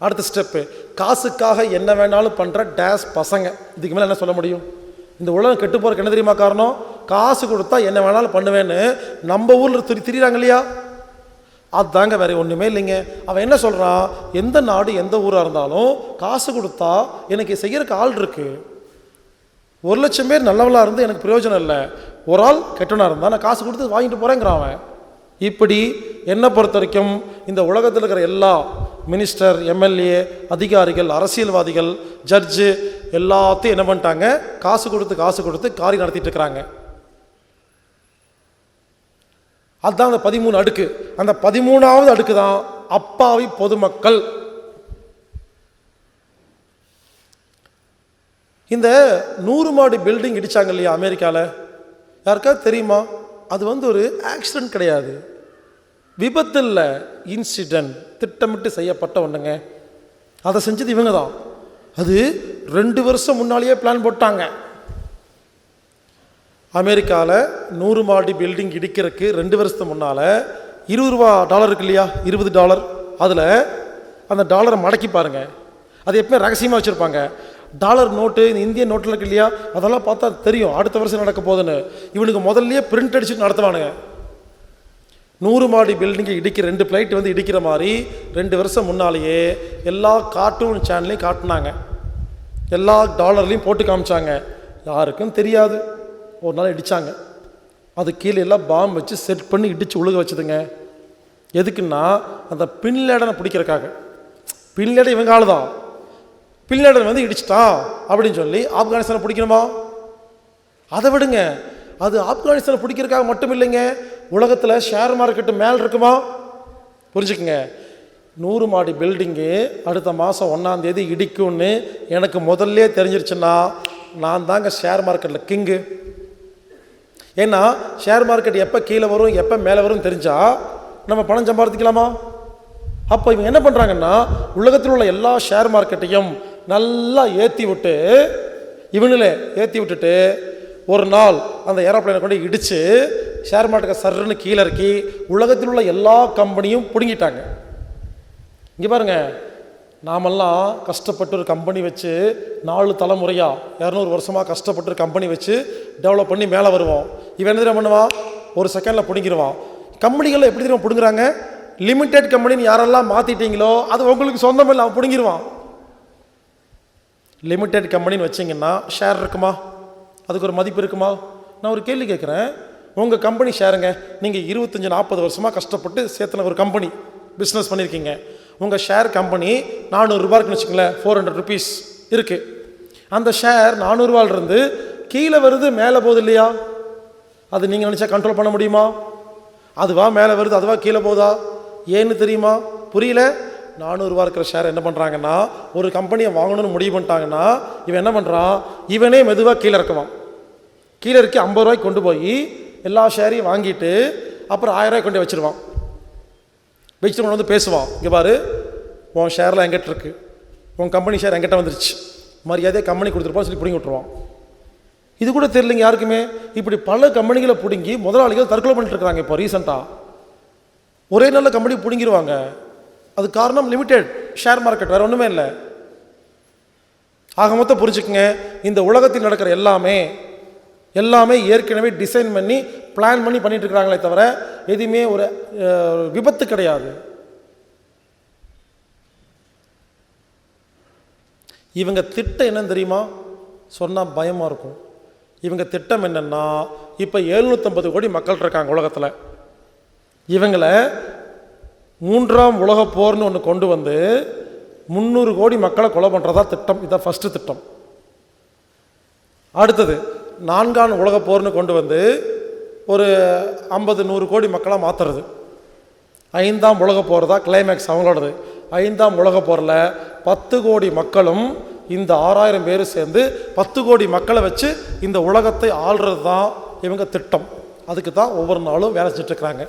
அடுத்த ஸ்டெப்பு காசுக்காக என்ன வேணாலும் பண்ணுற டேஸ் பசங்க. இதுக்கு மேலே என்ன சொல்ல முடியும்? இந்த உலகம் கெட்டு போகிறதுக்கு என்ன தெரியுமா காரணம்? காசு கொடுத்தா என்ன வேணாலும் பண்ணுவேன்னு நம்ம ஊரில் திரிகிறாங்க இல்லையா, அதுதாங்க, வேற ஒன்றுமே இல்லைங்க. அவன் என்ன சொல்கிறான், எந்த நாடு எந்த ஊராக இருந்தாலும் காசு கொடுத்தா எனக்கு செய்கிறதுக்கு ஆள் இருக்குது. 1,00,000 பேர் நல்லவளாக இருந்து எனக்கு பிரயோஜனம் இல்லை, ஒரு ஆள் கெட்டனாக இருந்தால் நான் காசு கொடுத்து வாங்கிட்டு போகிறேங்கிறான் அவன். இப்படி என்னை பொறுத்த வரைக்கும் இந்த உலகத்தில் இருக்கிற எல்லா மினிஸ்டர், எம்எல்ஏ, அதிகாரிகள், அரசியல்வாதிகள், ஜட்ஜு எல்லாத்தையும் என்ன பண்ணிட்டாங்க, காசு கொடுத்து காரியம் நடத்திட்டு இருக்கிறாங்க. அதுதான் அந்த 13 அடுக்கு. அந்த 13வது அடுக்கு தான் அப்பாவி பொதுமக்கள். இந்த 100 மாடி பில்டிங் இடிச்சாங்க இல்லையா அமெரிக்காவில், யாருக்காவது தெரியுமா? அது ஒரு ஆக்சிடென்ட் கிடையாது, விபத்து இல்லை, இன்சிடென்ட், திட்டமிட்டு செய்யப்பட்ட ஒன்றுங்க. அதை செஞ்சது இவங்க தான். அது 2 வருஷம் முன்னாலேயே பிளான் போட்டாங்க. அமெரிக்காவில் 100 மாடி பில்டிங் இடிக்கிறதுக்கு 2 வருஷத்துக்கு முன்னால் $20 இருக்கு இல்லையா, $20, அதில் அந்த டாலரை மடக்கி பாருங்க. அது எப்பவுமே ரகசியமாக வச்சுருப்பாங்க. டாலர் நோட்டு, இந்த இந்திய நோட்டில் இருக்கு இல்லையா, அதெல்லாம் பார்த்தா தெரியும் அடுத்த வருஷம் நடக்க போகுதுன்னு. இவனுக்கு முதல்லையே பிரிண்ட் அடிச்சுட்டு நடத்துவானுங்க. 100 மாடி பில்டிங்கை இடிக்கிற 2 ஃப்ளைட் இடிக்கிற மாதிரி 2 வருஷம் முன்னாலேயே எல்லா கார்ட்டூன் சேனல்லையும் காட்டினாங்க, எல்லா டாலர்லையும் போட்டு காமிச்சாங்க. யாருக்கும் தெரியாது. ஒரு நாள் இடித்தாங்க. அது கீழே எல்லாம் பாம்பு வச்சு செட் பண்ணி இடித்து உழுக வச்சுதுங்க. எதுக்குன்னா அந்த பின்லேடனை பிடிக்கிறக்காக. பின்லேடன் இவங்க ஆள் தான். பின்லேடன் இடிச்சிட்டான் அப்படின்னு சொல்லி ஆப்கானிஸ்தானை பிடிக்கணுமா? அதை விடுங்க, அது ஆப்கானிஸ்தானை பிடிக்கிறதுக்காக மட்டும் இல்லைங்க, உலகத்தில் ஷேர் மார்க்கெட்டு மேல் இருக்குமா? புரிஞ்சுக்குங்க. 100 மாடி பில்டிங்கு அடுத்த மாதம் 1ஆம் தேதி இடிக்கும்னு எனக்கு முதல்ல தெரிஞ்சிருச்சுன்னா நான் தாங்க ஷேர் மார்க்கெட்டில் கிங்கு. ஏன்னா ஷேர் மார்க்கெட் எப்போ கீழே வரும் எப்போ மேலே வரும் தெரிஞ்சால் நம்ம பணம் சம்பாதிக்கலாமா? அப்போ இவங்க என்ன பண்ணுறாங்கன்னா உலகத்தில் உள்ள எல்லா ஷேர் மார்க்கெட்டையும் நல்லா ஏற்றி விட்டு, இவங்களே ஏற்றி விட்டுட்டு ஒரு நாள் அந்த ஏரோப்ளைனை கொண்டு இடித்து ஷேர் மார்க்கெட்டை சர்ன்னு கீழே இறக்கி உலகத்தில் உள்ள எல்லா கம்பெனியும் பிடுங்கிட்டாங்க. இங்கே பாருங்கள், நாமெல்லாம் கஷ்டப்பட்டு ஒரு கம்பெனி வச்சு 4 தலைமுறையாக 200 வருஷமாக கஷ்டப்பட்டு ஒரு கம்பெனி வச்சு டெவலப் பண்ணி மேலே வருவோம். இவன் என்ன தெரியுமா பண்ணுவான்? ஒரு செகண்டில் பிடிங்கிடுவான். கம்பெனிகளில் எப்படி தெரியுமா பிடுங்குறாங்க? லிமிடெட் கம்பெனின்னு யாரெல்லாம் மாற்றிட்டீங்களோ அது உங்களுக்கு சொந்தம் இல்லை, அவன் பிடுங்கிடுவான். லிமிடெட் கம்பெனின்னு வச்சிங்கன்னா ஷேர் இருக்குமா? அதுக்கு ஒரு மதிப்பு இருக்குமா? நான் ஒரு கேள்வி கேட்குறேன். உங்கள் கம்பெனி ஷேருங்க, நீங்கள் 25-40 வருஷமாக கஷ்டப்பட்டு சேர்த்துன ஒரு கம்பெனி பிஸ்னஸ் பண்ணியிருக்கீங்க. உங்கள் ஷேர் கம்பெனி 400 ரூபாய்க்குன்னு வச்சுக்கங்களேன், 400 rupees இருக்குது. அந்த ஷேர் 400 ரூபாயிலிருந்து கீழே வருது மேலே போகுது இல்லையா? அது நீங்கள் நினச்சா கண்ட்ரோல் பண்ண முடியுமா? அதுவா மேலே வருது, அதுவா கீழே போகுதா? ஏன்னு தெரியுமா? புரியல. 400 ரூபா இருக்கிற ஷேர் என்ன பண்ணுறாங்கன்னா, ஒரு கம்பெனியை வாங்கணும்னு முடிவு பண்ணிட்டாங்கன்னா இவன் என்ன பண்ணுறான், இவனே மெதுவாக கீழே இருக்குவான். கீழே இறக்கி 50 ரூபாய்க்கு கொண்டு போய் எல்லா ஷேரையும் வாங்கிட்டு அப்புறம் 1000 ரூபாய்க்கு கொண்டு வச்சுருவான். வச்சுட்டு பேசுவான், இங்கே பாரு உன் ஷேரில் எங்கிட்ட இருக்குது, உன் கம்பெனி ஷேர் எங்கிட்ட வந்துருச்சு, மரியாதையை கம்பெனி கொடுத்துருப்பான்னு சொல்லி பிடிங்கி விட்டுருவான். இது கூட தெரியலைங்க யாருக்குமே. இப்படி பல கம்பெனிகளை பிடுங்கி முதலாளிகள் தற்கொலை பண்ணிட்டு இருக்கிறாங்க. இப்போ ரீசெண்டாக ஒரே நல்ல கம்பெனி பிடுங்கிடுவாங்க. அது காரணம் லிமிடெட் ஷேர் மார்க்கெட், வேறு ஒன்றுமே இல்லை. ஆக மொத்தம் புரிஞ்சுக்குங்க, இந்த உலகத்தில் நடக்கிற எல்லாமே ஏற்கனவே டிசைன் பண்ணி பிளான் பண்ணி பண்ணிட்டு இருக்கிறாங்களே தவிர எதுவுமே ஒரு விபத்து கிடையாது. இவங்க திட்டம் என்னன்னு தெரியுமா? சொன்னால் பயமாக இருக்கும். இவங்க திட்டம் என்னன்னா, இப்போ 750 கோடி மக்கள் இருக்காங்க உலகத்தில். இவங்களை 3ஆம் உலகப் போர்னு ஒன்று கொண்டு வந்து 300 கோடி மக்களை கொலை பண்ணுறதா திட்டம். இதான் ஃபஸ்ட்டு திட்டம். அடுத்தது 4ஆம் உலகப் போர்னு கொண்டு வந்து ஒரு 50-100 கோடி மக்களாக மாற்றுறது. 5ஆம் உலகப் போர் தான் கிளைமேக்ஸ் அவங்களோடது. 5ஆம் உலகப் போரில் 10 கோடி மக்களும் இந்த 6000 பேர் சேர்ந்து 10 கோடி மக்களை வச்சு இந்த உலகத்தை ஆள்றது தான் இவங்க திட்டம். அதுக்கு தான் ஒவ்வொரு நாளும் வேலை செஞ்சுட்ருக்குறாங்க.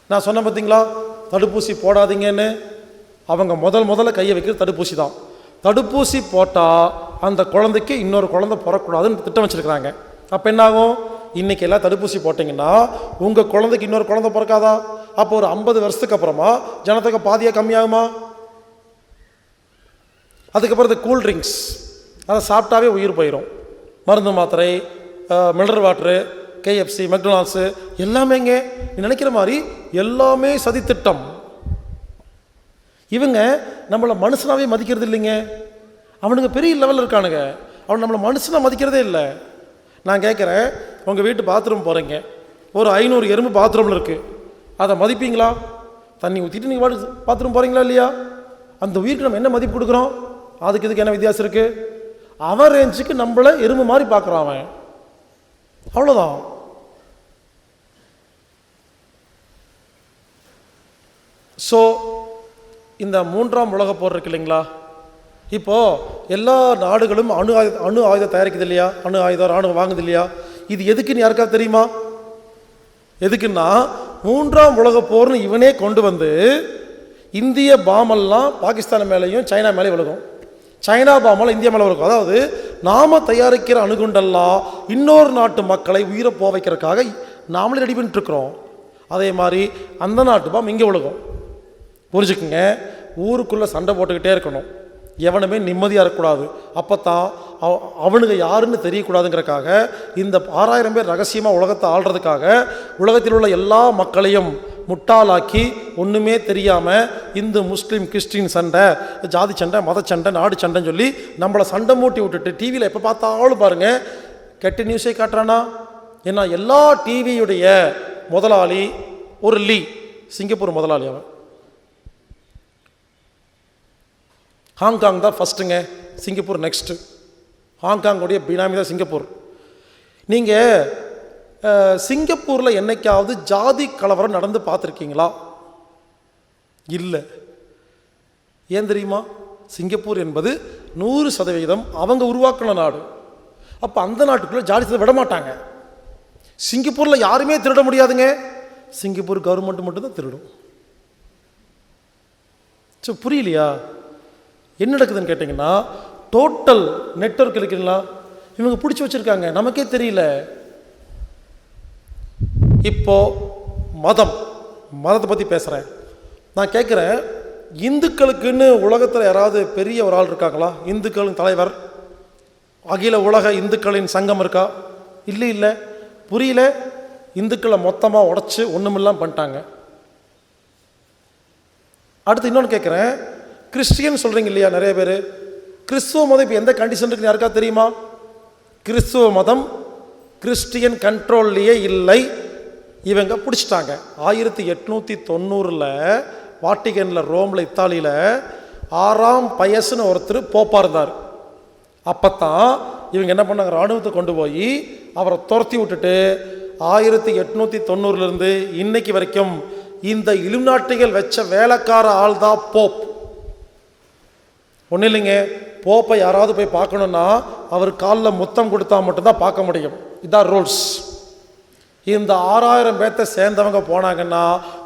நான் சொன்னேன் பார்த்தீங்களா, தடுப்பூசி போடாதீங்கன்னு. அவங்க முதல்ல கையை வைக்கிறது தடுப்பூசி தான். தடுப்பூசி போட்டால் அந்த குழந்தைக்கு இன்னொரு குழந்தை பிறக்கூடாதுன்னு திட்டம் வச்சுருக்கிறாங்க. அப்போ என்னாகும்? இன்றைக்கி எல்லாம் தடுப்பூசி போட்டிங்கன்னா உங்கள் குழந்தைக்கு இன்னொரு குழந்தை பிறக்காதா? அப்போ ஒரு 50 வருஷத்துக்கு அப்புறமா ஜனத்தொகை பாதியாக கம்மியாகுமா? அதுக்கப்புறம் இந்த கூல்ட்ரிங்க்ஸ், அதை சாப்பிட்டாவே உயிர் போயிடும். மருந்து மாத்திரை, மினரல் வாட்ரு, KFC, மெக்டொனால்ட்ஸு எல்லாமேங்க நீ நினைக்கிற மாதிரி எல்லாமே சதித்திட்டம். இவங்க நம்மளை மனுஷனாவே மதிக்கிறது இல்லைங்க. அவனுங்க பெரிய லெவலில் இருக்கானுங்க, அவன் நம்மளை மனுஷனாக மதிக்கிறதே இல்லை. நான் கேட்குறேன், உங்கள் வீட்டு பாத்ரூம் போகிறீங்க, ஒரு 500 எறும்பு பாத்ரூமில் இருக்குது, அதை மதிப்பீங்களா? தண்ணி ஊற்றிட்டு நீங்கள் பாத்ரூம் போகிறீங்களா இல்லையா? அந்த உயிருக்கு நம்ம என்ன மதிப்பு கொடுக்குறோம்? அதுக்கு இதுக்கு என்ன வித்தியாசம் இருக்குது? அவன் ரேஞ்சுக்கு நம்மளை எறும்பு மாதிரி பார்க்குறான் அவன், அவ்வளோதான். ஸோ இந்த 3ஆம் உலகப் போர் இருக்கு இல்லைங்களா, இப்போது எல்லா நாடுகளும் அணு ஆயுதம் தயாரிக்குது இல்லையா, அணு ஆயுதம் ராணுவம் வாங்குது இல்லையா, இது எதுக்குன்னு யாருக்கா தெரியுமா? எதுக்குன்னா 3ஆம் உலகப் போர்னு இவனே கொண்டு வந்து இந்திய பாமெல்லாம் பாகிஸ்தான் மேலேயும் சைனா மேலே விழுகும், சைனா பாமெல்லாம் இந்தியா மேலே விழுகும். அதாவது நாம் தயாரிக்கிற அணுகுண்டெல்லாம் இன்னொரு நாட்டு மக்களை உயிரை போக வைக்கிறதுக்காக நாமளே ரெடி பண்ணிட்டுருக்குறோம். அதே மாதிரி அந்த நாட்டு பாம் இங்கே விழுகும். புரிஞ்சுக்குங்க, ஊருக்குள்ளே சண்டை போட்டுக்கிட்டே இருக்கணும், எவனுமே நிம்மதியாக இருக்கக்கூடாது. அப்போ தான் அவனுங்க யாருன்னு தெரியக்கூடாதுங்கிறக்காக இந்த 6000 பேர் ரகசியமாக உலகத்தை ஆள்றதுக்காக உலகத்தில் உள்ள எல்லா மக்களையும் முட்டாளாக்கி ஒன்றுமே தெரியாமல் இந்து முஸ்லீம் கிறிஸ்டின் சண்டை, ஜாதி சண்டை, மத சண்டை, நாடு சண்டைன்னு சொல்லி நம்மளை சண்டை மூட்டி விட்டுட்டு டிவியில் எப்போ பார்த்தாலும் பாருங்கள் கெட்ட நியூஸே காட்டுறானா. ஏன்னா எல்லா டிவியுடைய முதலாளி ஒரு சிங்கப்பூர் முதலாளி, அவன் ஹாங்காங் தான் ஃபஸ்ட்டுங்க, சிங்கப்பூர் நெக்ஸ்ட்டு. ஹாங்காங்குடைய பினாமி தான் சிங்கப்பூர். நீங்கள் சிங்கப்பூரில் என்னைக்காவது ஜாதி கலவரம் நடந்து பார்த்துருக்கீங்களா? இல்லை. ஏன் தெரியுமா? சிங்கப்பூர் என்பது 100% அவங்க உருவாக்கின நாடு. அப்போ அந்த நாட்டுக்குள்ளே ஜாதி விட மாட்டாங்க. சிங்கப்பூரில் யாருமே திருட முடியாதுங்க, சிங்கப்பூர் கவர்மெண்ட் மட்டும்தான் திருடும். ஸோ புரியலையா என்ன நடக்குதுன்னு கேட்டிங்கன்னா, டோட்டல் நெட்வொர்க் இருக்குங்களா இவங்க பிடிச்சி வச்சுருக்காங்க, நமக்கே தெரியல. இப்போது மதத்தை பற்றி பேசுகிறேன். நான் கேட்குறேன், இந்துக்களுக்குன்னு உலகத்தில் யாராவது பெரிய ஒரு ஆள் இருக்காங்களா? இந்துக்களின் தலைவர், அகில உலக இந்துக்களின் சங்கம் இருக்கா? இல்லை. புரியல. இந்துக்களை மொத்தமாக உடச்சி ஒன்றுமில்லாம் பண்ணிட்டாங்க. அடுத்து இன்னொன்று கேட்குறேன், கிறிஸ்டியன் சொல்கிறீங்க இல்லையா நிறைய பேர், கிறிஸ்துவ மதம் இப்போ எந்த கண்டிஷன் இருக்குன்னு யாருக்கா தெரியுமா? கிறிஸ்துவ மதம் கிறிஸ்டியன் கண்ட்ரோல்லையே இல்லை, இவங்க பிடிச்சிட்டாங்க. 1890 வாட்டிகனில், ரோமில், இத்தாலியில் 6ஆம் பயசுன்னு ஒருத்தர் போப்பா இருந்தார். அப்போ தான் இவங்க என்ன பண்ணாங்க, இராணுவத்தை கொண்டு போய் அவரை துரத்தி விட்டுட்டு 1890 இன்னைக்கு வரைக்கும் இந்த இலுமினாட்டிகள் வச்ச வேலைக்கார ஆள் தான் போப். ஒன்றும் இல்லைங்க, போப்பை யாராவது போய் பார்க்கணுன்னா அவர் காலில் முத்தம் கொடுத்தா மட்டும்தான் பார்க்க முடியும். இதுதான் ரூல்ஸ். இந்த 6000 பேர்த்தை சேர்ந்தவங்க போனாங்கன்னா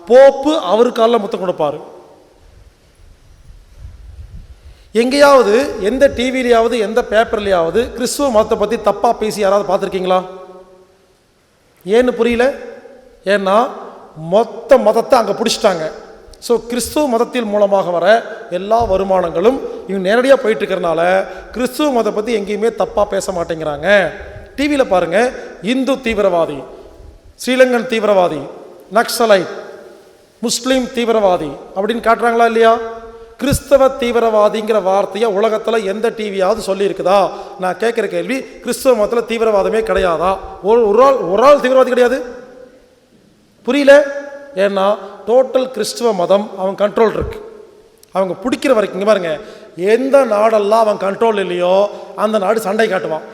போப்பு அவர் காலில் முத்தம் கொடுப்பாரு. எங்கேயாவது எந்த டிவிலையாவது எந்த பேப்பர்லையாவது கிறிஸ்துவ மதத்தை பற்றி தப்பாக பேசி யாராவது பார்த்துருக்கீங்களா? ஏன்னு புரியல. ஏன்னா மொத்த மதத்தை அங்கே பிடிச்சிட்டாங்க. ஸோ கிறிஸ்துவ மதத்தின் மூலமாக வர எல்லா வருமானங்களும் இவங்க நேரடியாக போயிட்டு இருக்கிறனால கிறிஸ்துவ மதத்தை பற்றி எங்கேயுமே தப்பாக பேச மாட்டேங்கிறாங்க. டிவியில் பாருங்கள், இந்து தீவிரவாதி, ஸ்ரீலங்கன் தீவிரவாதி, நக்சலைட், முஸ்லீம் தீவிரவாதி அப்படின்னு காட்டுறாங்களா இல்லையா? கிறிஸ்தவ தீவிரவாதிங்கிற வார்த்தையை உலகத்தில் எந்த டிவியாவது சொல்லியிருக்குதா? நான் கேட்குற கேள்வி, கிறிஸ்தவ மதத்தில் தீவிரவாதமே கிடையாதா? ஒரு ஆள் தீவிரவாதி கிடையாது. புரியல. ஏன்னா டோட்டல் கிறிஸ்துவ மதம் அவன் கண்ட்ரோல் இருக்கு. அவங்க பிடிக்கிற வரைக்கும் இங்கே பாருங்க, எந்த நாடெல்லாம் அவன் கண்ட்ரோல் இல்லையோ அந்த நாடு சண்டை காட்டுவான்.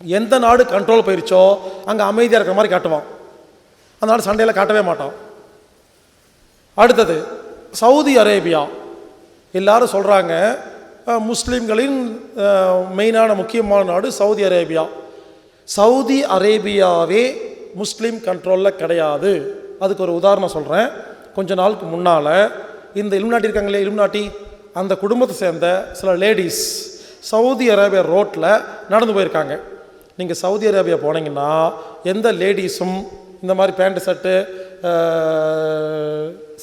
எந்த நாடு கண்ட்ரோல் போயிருச்சோ அங்கே அமைதியாக இருக்கிற மாதிரி காட்டுவான். அந்த நாடு சண்டையில் காட்டவே மாட்டான். அடுத்தது சவுதி அரேபியா. எல்லாரும் சொல்கிறாங்க முஸ்லீம்களின் மெயினான முக்கியமான நாடு சவுதி அரேபியா. சவுதி அரேபியாவே முஸ்லீம் கண்ட்ரோலில் கிடையாது. அதுக்கு ஒரு உதாரணம் சொல்கிறேன். கொஞ்ச நாளுக்கு முன்னால் இந்த இலுமினாட்டி இருக்காங்களே, இலுமினாட்டி அந்த குடும்பத்தை சேர்ந்த சில லேடிஸ் சவுதி அரேபியா ரோட்டில் நடந்து போயிருக்காங்க. நீங்கள் சவுதி அரேபியா போனீங்கன்னா எந்த லேடிஸும் இந்த மாதிரி பேண்ட்டு ஷர்ட்டு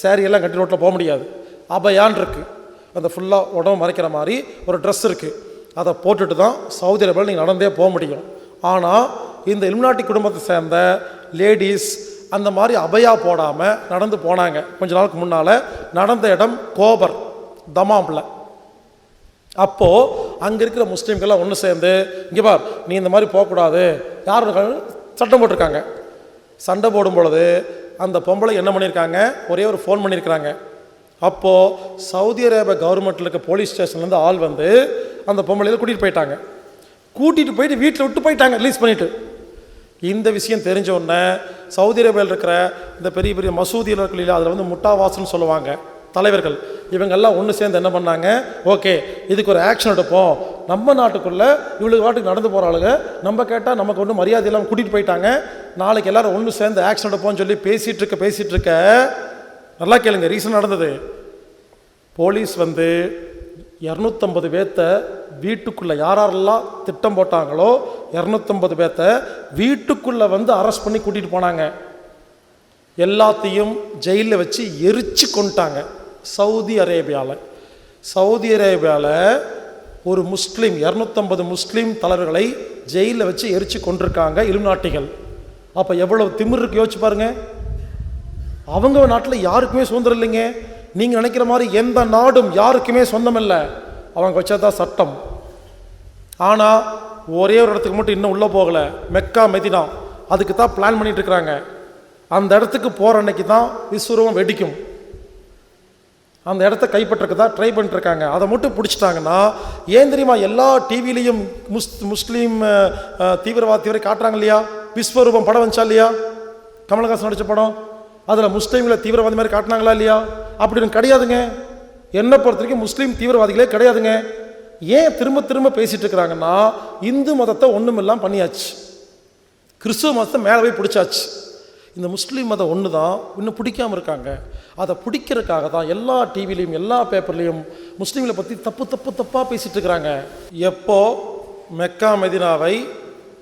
சேரீ எல்லாம் கட்டி ரோட்டில் போக முடியாது. அபயான் இருக்குது, அந்த ஃபுல்லாக உடம்பு மறைக்கிற மாதிரி ஒரு ட்ரெஸ் இருக்குது, அதை போட்டுட்டு தான் சவுதி அரேபியாவில் நீங்கள் நடந்தே போக முடியும். ஆனால் இந்த இலுமினாட்டி குடும்பத்தை சேர்ந்த லேடிஸ் அந்த மாதிரி அபயா போடாமல் நடந்து போனாங்க. கொஞ்ச நாளுக்கு முன்னால் நடந்த இடம் கோபர், தமாமில். அப்போது அங்கே இருக்கிற முஸ்லீம்கள்லாம் ஒன்று சேர்ந்து, இங்கே பார் நீ இந்த மாதிரி போகக்கூடாது, யார் சட்டம் போட்டிருக்காங்க. சண்டை போடும் பொழுது அந்த பொம்பளை என்ன பண்ணியிருக்காங்க, ஒரே ஒரு ஃபோன் பண்ணியிருக்கிறாங்க. அப்போது சவுதி அரேபியா கவர்மெண்ட்டில் இருக்க போலீஸ் ஸ்டேஷன்லேருந்து ஆள் வந்து அந்த பொம்பளையில் கூட்டிகிட்டு போயிட்டாங்க. கூட்டிகிட்டு போயிட்டு வீட்டில் விட்டு போயிட்டாங்க, ரிலீஸ் பண்ணிவிட்டு. இந்த விஷயம் தெரிஞ்ச உடனே சவுதி அரேபியாவில் இருக்கிற இந்த பெரிய பெரிய மசூதியில் இருக்கிற அதில் வந்து முட்டாவாசல்னு சொல்லுவாங்க தலைவர்கள், இவங்கெல்லாம் ஒன்று சேர்ந்து என்ன பண்ணாங்க, ஓகே இதுக்கு ஒரு ஆக்ஷன் எடுப்போம், நம்ம நாட்டுக்குள்ளே இவளுக்கு வாட்டுக்கு நடந்து போகிற ஆளுங்க நம்ம கேட்டால் நமக்கு ஒன்றும் மரியாதை இல்லாமல் கூட்டிகிட்டு போயிட்டாங்க, நாளைக்கு எல்லோரும் ஒன்று சேர்ந்து ஆக்ஷன் எடுப்போம்னு சொல்லி பேசிகிட்டு இருக்க நல்லா கேளுங்க, ரீசன் நடந்தது. போலீஸ் வந்து 250 பேர்த்த வீட்டுக்குள்ளே யாரெல்லாம் திட்டம் போட்டாங்களோ 250 பேர்த்த வீட்டுக்குள்ளே வந்து அரெஸ்ட் பண்ணி கூட்டிகிட்டு போனாங்க. எல்லாத்தையும் ஜெயிலில் வச்சு எரிச்சு கொண்டுட்டாங்க. சவுதி அரேபியாவில் ஒரு முஸ்லீம் 250 முஸ்லீம் தலைவர்களை ஜெயிலில் வச்சு எரிச்சு கொண்டிருக்காங்க இலுமினாட்டிகள். அப்போ எவ்வளவு திமிரு இருக்கு யோசிச்சு பாருங்க. அவங்க நாட்டில் யாருக்குமே சுதந்திரம் இல்லைங்க. நீங்கள் நினைக்கிற மாதிரி எந்த நாடும் யாருக்குமே சொந்தம் இல்லை, அவங்க வச்சதான் சட்டம். ஆனால் ஒரே ஒரு இடத்துக்கு மட்டும் இன்னும் உள்ளே போகலை, மெக்கா மெதினா. அதுக்கு தான் பிளான் பண்ணிட்டு இருக்கிறாங்க. அந்த இடத்துக்கு போகிற அன்னைக்கு தான் விஸ்வரூபம் வெடிக்கும். அந்த இடத்த கைப்பற்றக்கு தான் ட்ரை பண்ணிட்டு இருக்காங்க. அதை மட்டும் பிடிச்சிட்டாங்கன்னா ஏன் தெரியுமா, எல்லா டிவிலையும் முஸ்லீம் தீவிரவாதி காட்டுறாங்க இல்லையா, விஸ்வரூபம் படம் வந்துச்சா இல்லையா, கமலஹாசன் நடித்த படம், அதில் முஸ்லீம்களை தீவிரவாதி மாதிரி காட்டினாங்களா இல்லையா? அப்படின்னு கிடையாதுங்க. என்னை பொறுத்த வரைக்கும் முஸ்லீம் தீவிரவாதிகளே கிடையாதுங்க. ஏன் திரும்ப திரும்ப பேசிட்டு இருக்கிறாங்கன்னா, இந்து மதத்தை ஒன்றுமில்லாம் பண்ணியாச்சு, கிறிஸ்துவ மதத்தை மேலே போய் பிடிச்சாச்சு, இந்த முஸ்லீம் மதம் ஒன்று தான் இன்னும் பிடிக்காமல் இருக்காங்க. அதை பிடிக்கிறதுக்காக தான் எல்லா டிவிலையும் எல்லா பேப்பர்லேயும் முஸ்லீம்களை பற்றி தப்பாக பேசிகிட்டு இருக்கிறாங்க. எப்போ மெக்கா மெதினாவை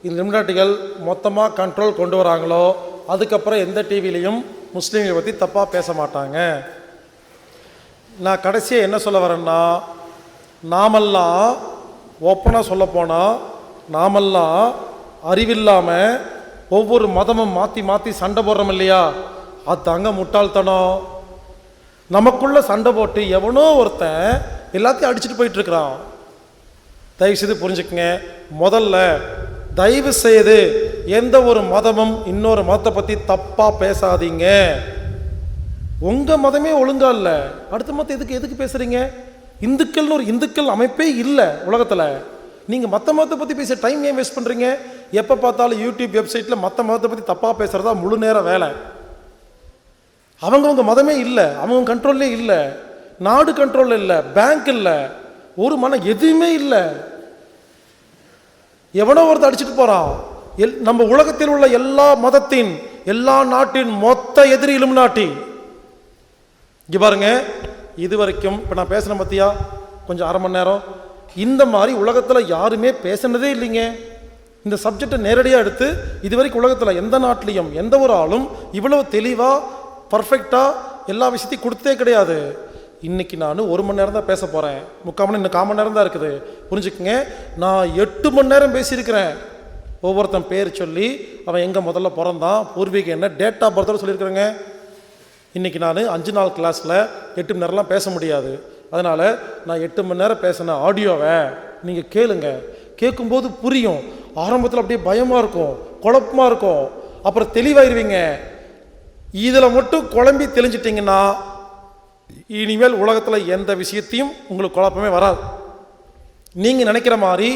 இந்த இலுமினாட்டிகள் மொத்தமாக கண்ட்ரோல் கொண்டு வராங்களோ அதுக்கப்புறம் எந்த டிவிலையும் முஸ்லீம்களை பற்றி தப்பாக பேச மாட்டாங்க. நான் கடைசியாக என்ன சொல்ல வரேன்னா, நாமெல்லாம் ஓப்பனாக சொல்லப்போனால் நாமெல்லாம் அறிவில்லாமல் ஒவ்வொரு மதமும் மாற்றி சண்டை போடுறோம் இல்லையா, அது தாங்க முட்டாள்தனம். நமக்குள்ளே சண்டை போட்டு எவனோ ஒருத்தன் எல்லாத்தையும் அடிச்சுட்டு போயிட்டுருக்கிறான். தயவுசெய்து புரிஞ்சுக்குங்க. முதல்ல தயவு செய்து எந்த ஒரு மதமும் இன்னொரு மதத்தை பற்றி தப்பாக பேசாதீங்க. உங்கள் மதமே ஒழுங்கா இல்லை, அடுத்த மதத்தை எதுக்கு பேசுகிறீங்க? இந்துக்கள்னு ஒரு இந்துக்கள் அமைப்பே இல்லை உலகத்தில். நீங்கள் மற்ற மதத்தை பற்றி பேச டைம் ஏன் வேஸ்ட் பண்ணுறீங்க? எப்போ பார்த்தாலும் யூடியூப் வெப்சைட்டில் மற்ற மதத்தை பற்றி தப்பாக பேசுகிறதா முழு நேர வேலை. அவங்கவுங்க மதமே இல்லை, அவங்க கண்ட்ரோல்லே இல்லை, நாடு கண்ட்ரோல் இல்லை, பேங்க் இல்லை, ஒரு மனம் எதுவுமே இல்லை. எவனோ ஒருத்தர் அடிச்சுட்டு போகிறான். நம்ம உலகத்தில் உள்ள எல்லா மதத்தின் எல்லா நாட்டின் மொத்த எதிரி இலுமினாட்டி. இங்கே பாருங்க, இது வரைக்கும் இப்போ நான் பேசுகிறேன் பார்த்தியா கொஞ்சம் அரை மணி நேரம், இந்த மாதிரி உலகத்தில் யாருமே பேசினதே இல்லைங்க. இந்த சப்ஜெக்டை நேரடியாக எடுத்து இது வரைக்கும் உலகத்தில் எந்த நாட்டிலையும் எந்த ஒரு ஆளும் இவ்வளவு தெளிவாக பர்ஃபெக்டாக எல்லா விஷயத்தையும் கொடுத்தே கிடையாது. இன்றைக்கி நான் 1 மணி நேரம் தான் பேச போகிறேன், 3/4 மணி இன்னும் 1/4 மணி நேரம் தான் இருக்குது. புரிஞ்சுக்குங்க, நான் 8 மணி நேரம் பேசியிருக்கிறேன். ஒவ்வொருத்தன் பேர் சொல்லி அவன் எங்கே முதல்ல பிறந்தான், பூர்வீகம் என்ன, டேட் ஆஃப் பர்த்தோட சொல்லியிருக்கிறேங்க. இன்றைக்கி நான் 5 நாள் கிளாஸில் 8 மணி நேரம்லாம் பேச முடியாது. அதனால் நான் 8 மணி நேரம் பேசின ஆடியோவை நீங்கள் கேளுங்க. கேட்கும்போது புரியும். ஆரம்பத்தில் அப்படியே பயமாக இருக்கும், குழப்பமாக இருக்கும், அப்புறம் தெளிவாயிருவீங்க. இதில் மட்டும் குழம்பி தெளிஞ்சிட்டிங்கன்னா இனிமேல் உலகத்தில் எந்த விஷயத்தையும் உங்களுக்கு குழப்பமே வராது. நீங்கள் நினைக்கிற மாதிரி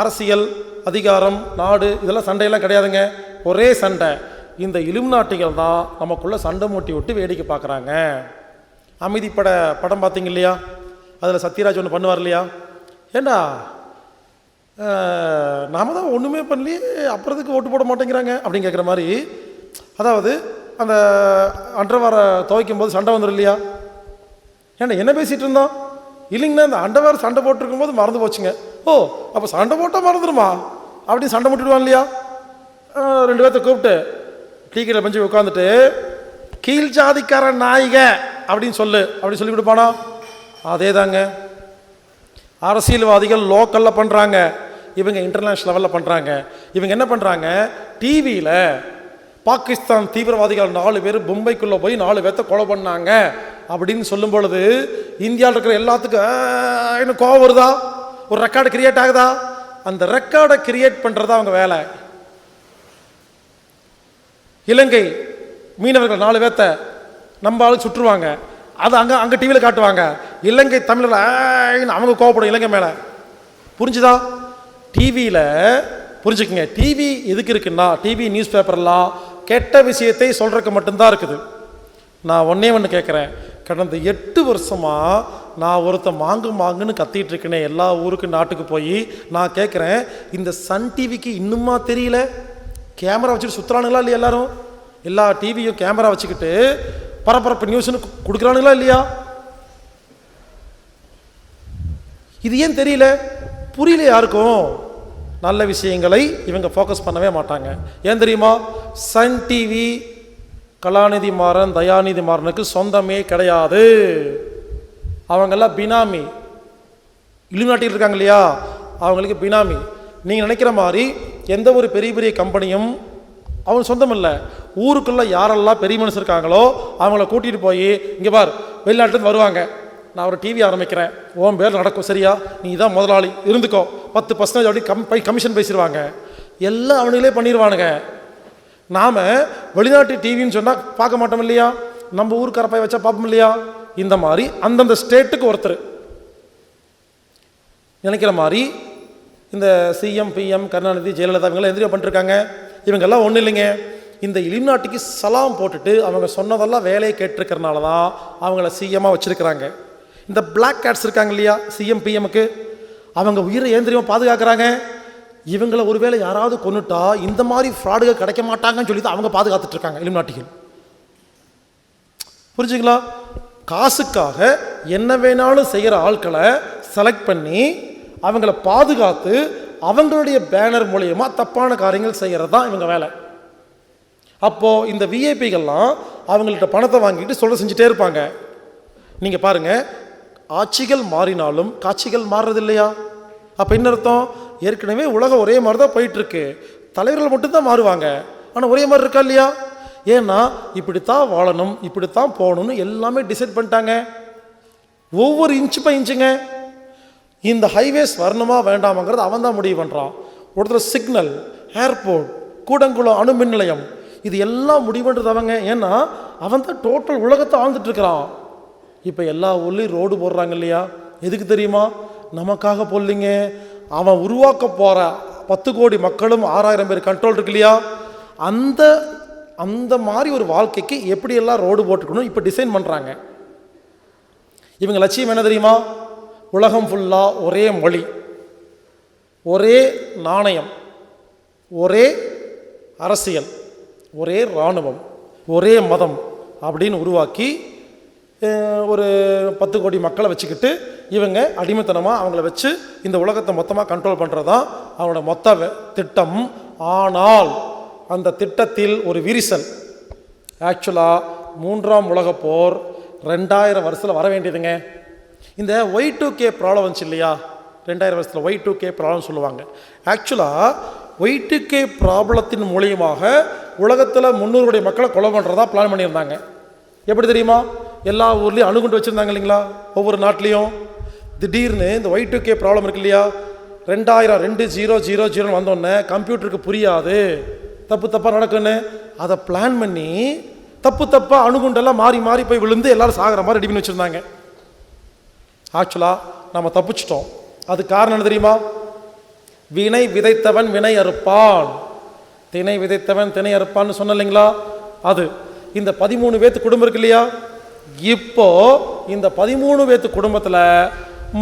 அரசியல், அதிகாரம், நாடு இதெல்லாம் சண்டையெல்லாம் கிடையாதுங்க. ஒரே சண்டை. இந்த இலுமினாட்டிகள் தான் நமக்குள்ளே சண்டை மூட்டி விட்டு வேடிக்கை பார்க்குறாங்க. அமைதிப்பட படம் பார்த்தீங்க இல்லையா, அதில் சத்யராஜ் ஒன்று பண்ணுவார் இல்லையா, ஏண்டா நாம தான் ஒன்றுமே பண்ணலையே அப்புறத்துக்கு ஓட்டு போட மாட்டேங்கிறாங்க அப்படின்னு கேட்குற மாதிரி. அதாவது அந்த அண்டர்வேரை துவைக்கும் போது சண்டை வந்துடும் இல்லையா, ஏன்னா என்ன பேசிகிட்டு இருந்தோம் இல்லைங்கண்ணா, இந்த அண்டர்வேர் சண்டை போட்டிருக்கும் போது மறந்து போச்சுங்க. ஓ அப்போ சண்டை போட்டால் மறந்துடுமா அப்படின்னு சண்டை போட்டுடுவான் இல்லையா. 2 பேர்த்த கூப்பிட்டு டீ கடையில் பஞ்சு உட்காந்துட்டு கீழ் ஜாதிக்கார நாயிக அப்படின்னு சொல்லி கொடுப்பானா. அதே தாங்க அரசியல்வாதிகள் லோக்கலில் பண்ணுறாங்க, இவங்க இன்டர்நேஷ்னல் லெவலில் பண்ணுறாங்க. இவங்க என்ன பண்ணுறாங்க, டிவியில் பாகிஸ்தான் தீவிரவாதிகள் 4 பேர் மும்பைக்குள்ளே போய் 4 பேர்த்த கொலை பண்ணாங்க அப்படின்னு சொல்லும் பொழுது இந்தியாவில் இருக்கிற எல்லாத்துக்கும் இன்னும் கோவம் வருதா, ஒரு ரெக்கார்டு கிரியேட் ஆகுதா? அந்த ரெக்கார்டை கிரியேட் பண்ணுறதா அவங்க வேலை. இலங்கை மீனவர்கள் 4 பேர்த்த நம்ம ஆளுக்கு சுற்றுவாங்க, அது அங்கே டிவியில் காட்டுவாங்க. இலங்கை தமிழர்கள் அவங்க கோவப்படும் இலங்கை மேலே. புரிஞ்சுதா? டிவியில் புரிஞ்சுக்குங்க, டிவி எதுக்கு இருக்குன்னா, டிவி நியூஸ் பேப்பர்லாம் கெட்ட விஷயத்தை சொல்கிறதுக்கு மட்டும்தான் இருக்குது. நான் ஒன்று கேட்குறேன், கடந்த 8 வருஷமாக நான் மாங்குன்னு கத்திட்டு இருக்கேனே எல்லா ஊருக்கு நாட்டுக்கு போய் நான் கேட்குறேன், இந்த சன் டிவிக்கு இன்னுமா தெரியல? கேமரா வச்சுட்டு சுற்றுறானுங்களா இல்லையா? எல்லாரும் எல்லா டிவியும் கேமரா வச்சுக்கிட்டு பரபரப்பு நியூஸ்னு கொடுக்குறானுங்களா இல்லையா? இது ஏன் தெரியல? புரியல யாருக்கும். நல்ல விஷயங்களை இவங்க ஃபோக்கஸ் பண்ணவே மாட்டாங்க. ஏன் தெரியுமா? சன் டிவி கலாநிதி மாறன், தயாநிதி மாறனுக்கு சொந்தமே கிடையாது. அவங்கெல்லாம் பினாமி. இலுமினாட்டியில் இருக்காங்க இல்லையா, அவங்களுக்கு பினாமி. நீங்கள் நினைக்கிற மாதிரி எந்த ஒரு பெரிய பெரிய கம்பெனியும் அவங்க சொந்தம் இல்லை. ஊருக்குள்ளே யாரெல்லாம் பெரிய மனுஷன் இருக்காங்களோ அவங்கள கூட்டிகிட்டு போய், இங்கே பார், வெளிநாட்டிலேருந்து வருவாங்க, நான் ஒரு டிவி ஆரம்பிக்கிறேன், உன் பேர் நடக்கும், சரியா, நீ தான் முதலாளி, இருந்துக்கோ, 10% அப்படி கமிஷன் பேசிடுவாங்க. எல்லாம் அவனுங்களே பண்ணிடுவானுங்க. நாம் வெளிநாட்டு டிவின்னு சொன்னால் பார்க்க மாட்டோம் இல்லையா? நம்ம ஊருக்கார போய் வச்சா பார்ப்போம் இல்லையா? இந்த மாதிரி அந்தந்த ஸ்டேட்டுக்கு ஒருத்தர் நினைக்கிற மாதிரி இந்த சிஎம், பிஎம், கருணாநிதி, ஜெயலலிதா இவங்கெல்லாம் எதிரியாக பண்ணிருக்காங்க. இவங்கெல்லாம் ஒன்றும் இல்லைங்க, இந்த இலுமினாட்டிக்கு சலாம் போட்டுட்டு அவங்க சொன்னதெல்லாம் வேலையை கேட்டிருக்கிறனால தான் அவங்கள சிஎம்மாக வச்சுருக்கிறாங்க. இந்த பிளாக் கேட்ஸ் இருக்காங்க இல்லையா, சிஎம் பிஎம்முக்கு, அவங்க உயிரை ஏந்திரியமாக பாதுகாக்கிறாங்க. இவங்களை ஒருவேளை யாராவது கொண்டுட்டா இந்த மாதிரி ஃப்ராடுகள் கிடைக்க மாட்டாங்கன்னு சொல்லி தான் அவங்க பாதுகாத்துட்டு இருக்காங்க இலுமினாட்டிகள். புரிஞ்சுங்களா? காசுக்காக என்ன வேணாலும் செய்கிற ஆட்களை செலக்ட் பண்ணி அவங்கள பாதுகாத்து அவங்களுடைய பேனர் மூலயமா தப்பான காரியங்கள் செய்கிறது தான் இவங்க வேலை. அப்போது இந்த விஐபிகள்லாம் அவங்கள்ட்ட பணத்தை வாங்கிட்டு சொல்ல செஞ்சுட்டே இருப்பாங்க. நீங்கள் பாருங்கள், ஆட்சிகள் மாறினாலும் காட்சிகள் மாறுறது இல்லையா? அப்போ என்ன அர்த்தம்? ஏற்கனவே உலகம் ஒரே மாதிரி தான் போயிட்டுருக்கு, தலைவர்கள் மட்டும்தான் மாறுவாங்க, ஆனால் ஒரே மாதிரி இருக்கா இல்லையா? ஏன்னா இப்படித்தான் வாழணும், இப்படித்தான் போகணும்னு எல்லாமே டிசைட் பண்ணிட்டாங்க. ஒவ்வொரு இன்ச்சு பை இன்ச்சுங்க. இந்த ஹைவேஸ் வரணுமா வேண்டாமாங்கிறது அவன் தான் முடிவு பண்ணுறான். ஒருத்தர் சிக்னல், ஏர்போர்ட், கூடங்குளம் அணுமின் நிலையம், இது எல்லாம் முடிவு பண்ணுறது அவங்க. ஏன்னா அவன் தான் டோட்டல் உலகத்தை ஆழ்ந்துட்டு இருக்கிறான். இப்போ எல்லா ஊர்லேயும் ரோடு போடுறாங்க இல்லையா? எதுக்கு தெரியுமா? நமக்காக போடலிங்க, அவன் உருவாக்க போகிற 10 கோடி மக்களும் 6000 பேர் கண்ட்ரோல் இருக்கு இல்லையா, அந்த மாதிரி ஒரு வாழ்க்கைக்கு எப்படியெல்லாம் ரோடு போட்டுக்கணும் இப்போ டிசைன் பண்ணுறாங்க. இவங்க லட்சியம் என்ன தெரியுமா? உலகம் ஃபுல்லாக ஒரே மொழி, ஒரே நாணயம், ஒரே அரசியல், ஒரே இராணுவம், ஒரே மதம் அப்படின்னு உருவாக்கி ஒரு 10 கோடி மக்களை வச்சுக்கிட்டு இவங்க அடிமைத்தனமாக அவங்கள வச்சு இந்த உலகத்தை மொத்தமாக கண்ட்ரோல் பண்ணுறது தான் அவங்களோட மொத்த திட்டம். ஆனால் அந்த திட்டத்தில் ஒரு விரிசல். ஆக்சுவலாக 3ஆம் உலகப் போர் 2000 வருஷத்தில் வர வேண்டியதுங்க. இந்த Y2K ப்ராப்ளம் வந்துச்சு இல்லையா, 2000 வருஷத்தில் Y2K ப்ராப்ளம் சொல்லுவாங்க. ஆக்சுவலாக Y2K ப்ராப்ளத்தின் மூலியமாக உலகத்தில் 300 கோடி மக்களை கொலை பண்ணுறதா பிளான் பண்ணியிருந்தாங்க. எப்படி தெரியுமா? எல்லா ஊர்லேயும் அணுகுண்டு வச்சுருந்தாங்க இல்லைங்களா, ஒவ்வொரு நாட்டிலையும். திடீர்னு இந்த Y2K ப்ராப்ளம் இருக்கு இல்லையா, 2000 வந்தோடனே கம்ப்யூட்டருக்கு புரியாது, தப்பாக நடக்குன்னு அதை பிளான் பண்ணி தப்பாக அணுகுண்டெல்லாம் மாறி மாறி போய் விழுந்து எல்லாரும் சாகிற மாதிரி ரெடி பண்ணி வச்சுருந்தாங்க. ஆக்சுவலாக நம்ம தப்பிச்சிட்டோம். அது காரணம் என்ன தெரியுமா? வினை விதைத்தவன் வினை அறுப்பான், திணை விதைத்தவன் திணை அறுப்பான்னு சொன்ன இல்லைங்களா, அது. இந்த 13 பேத்து குடும்பம் இருக்கு இல்லையா, இப்போ இந்த 13 பேத்து குடும்பத்தில்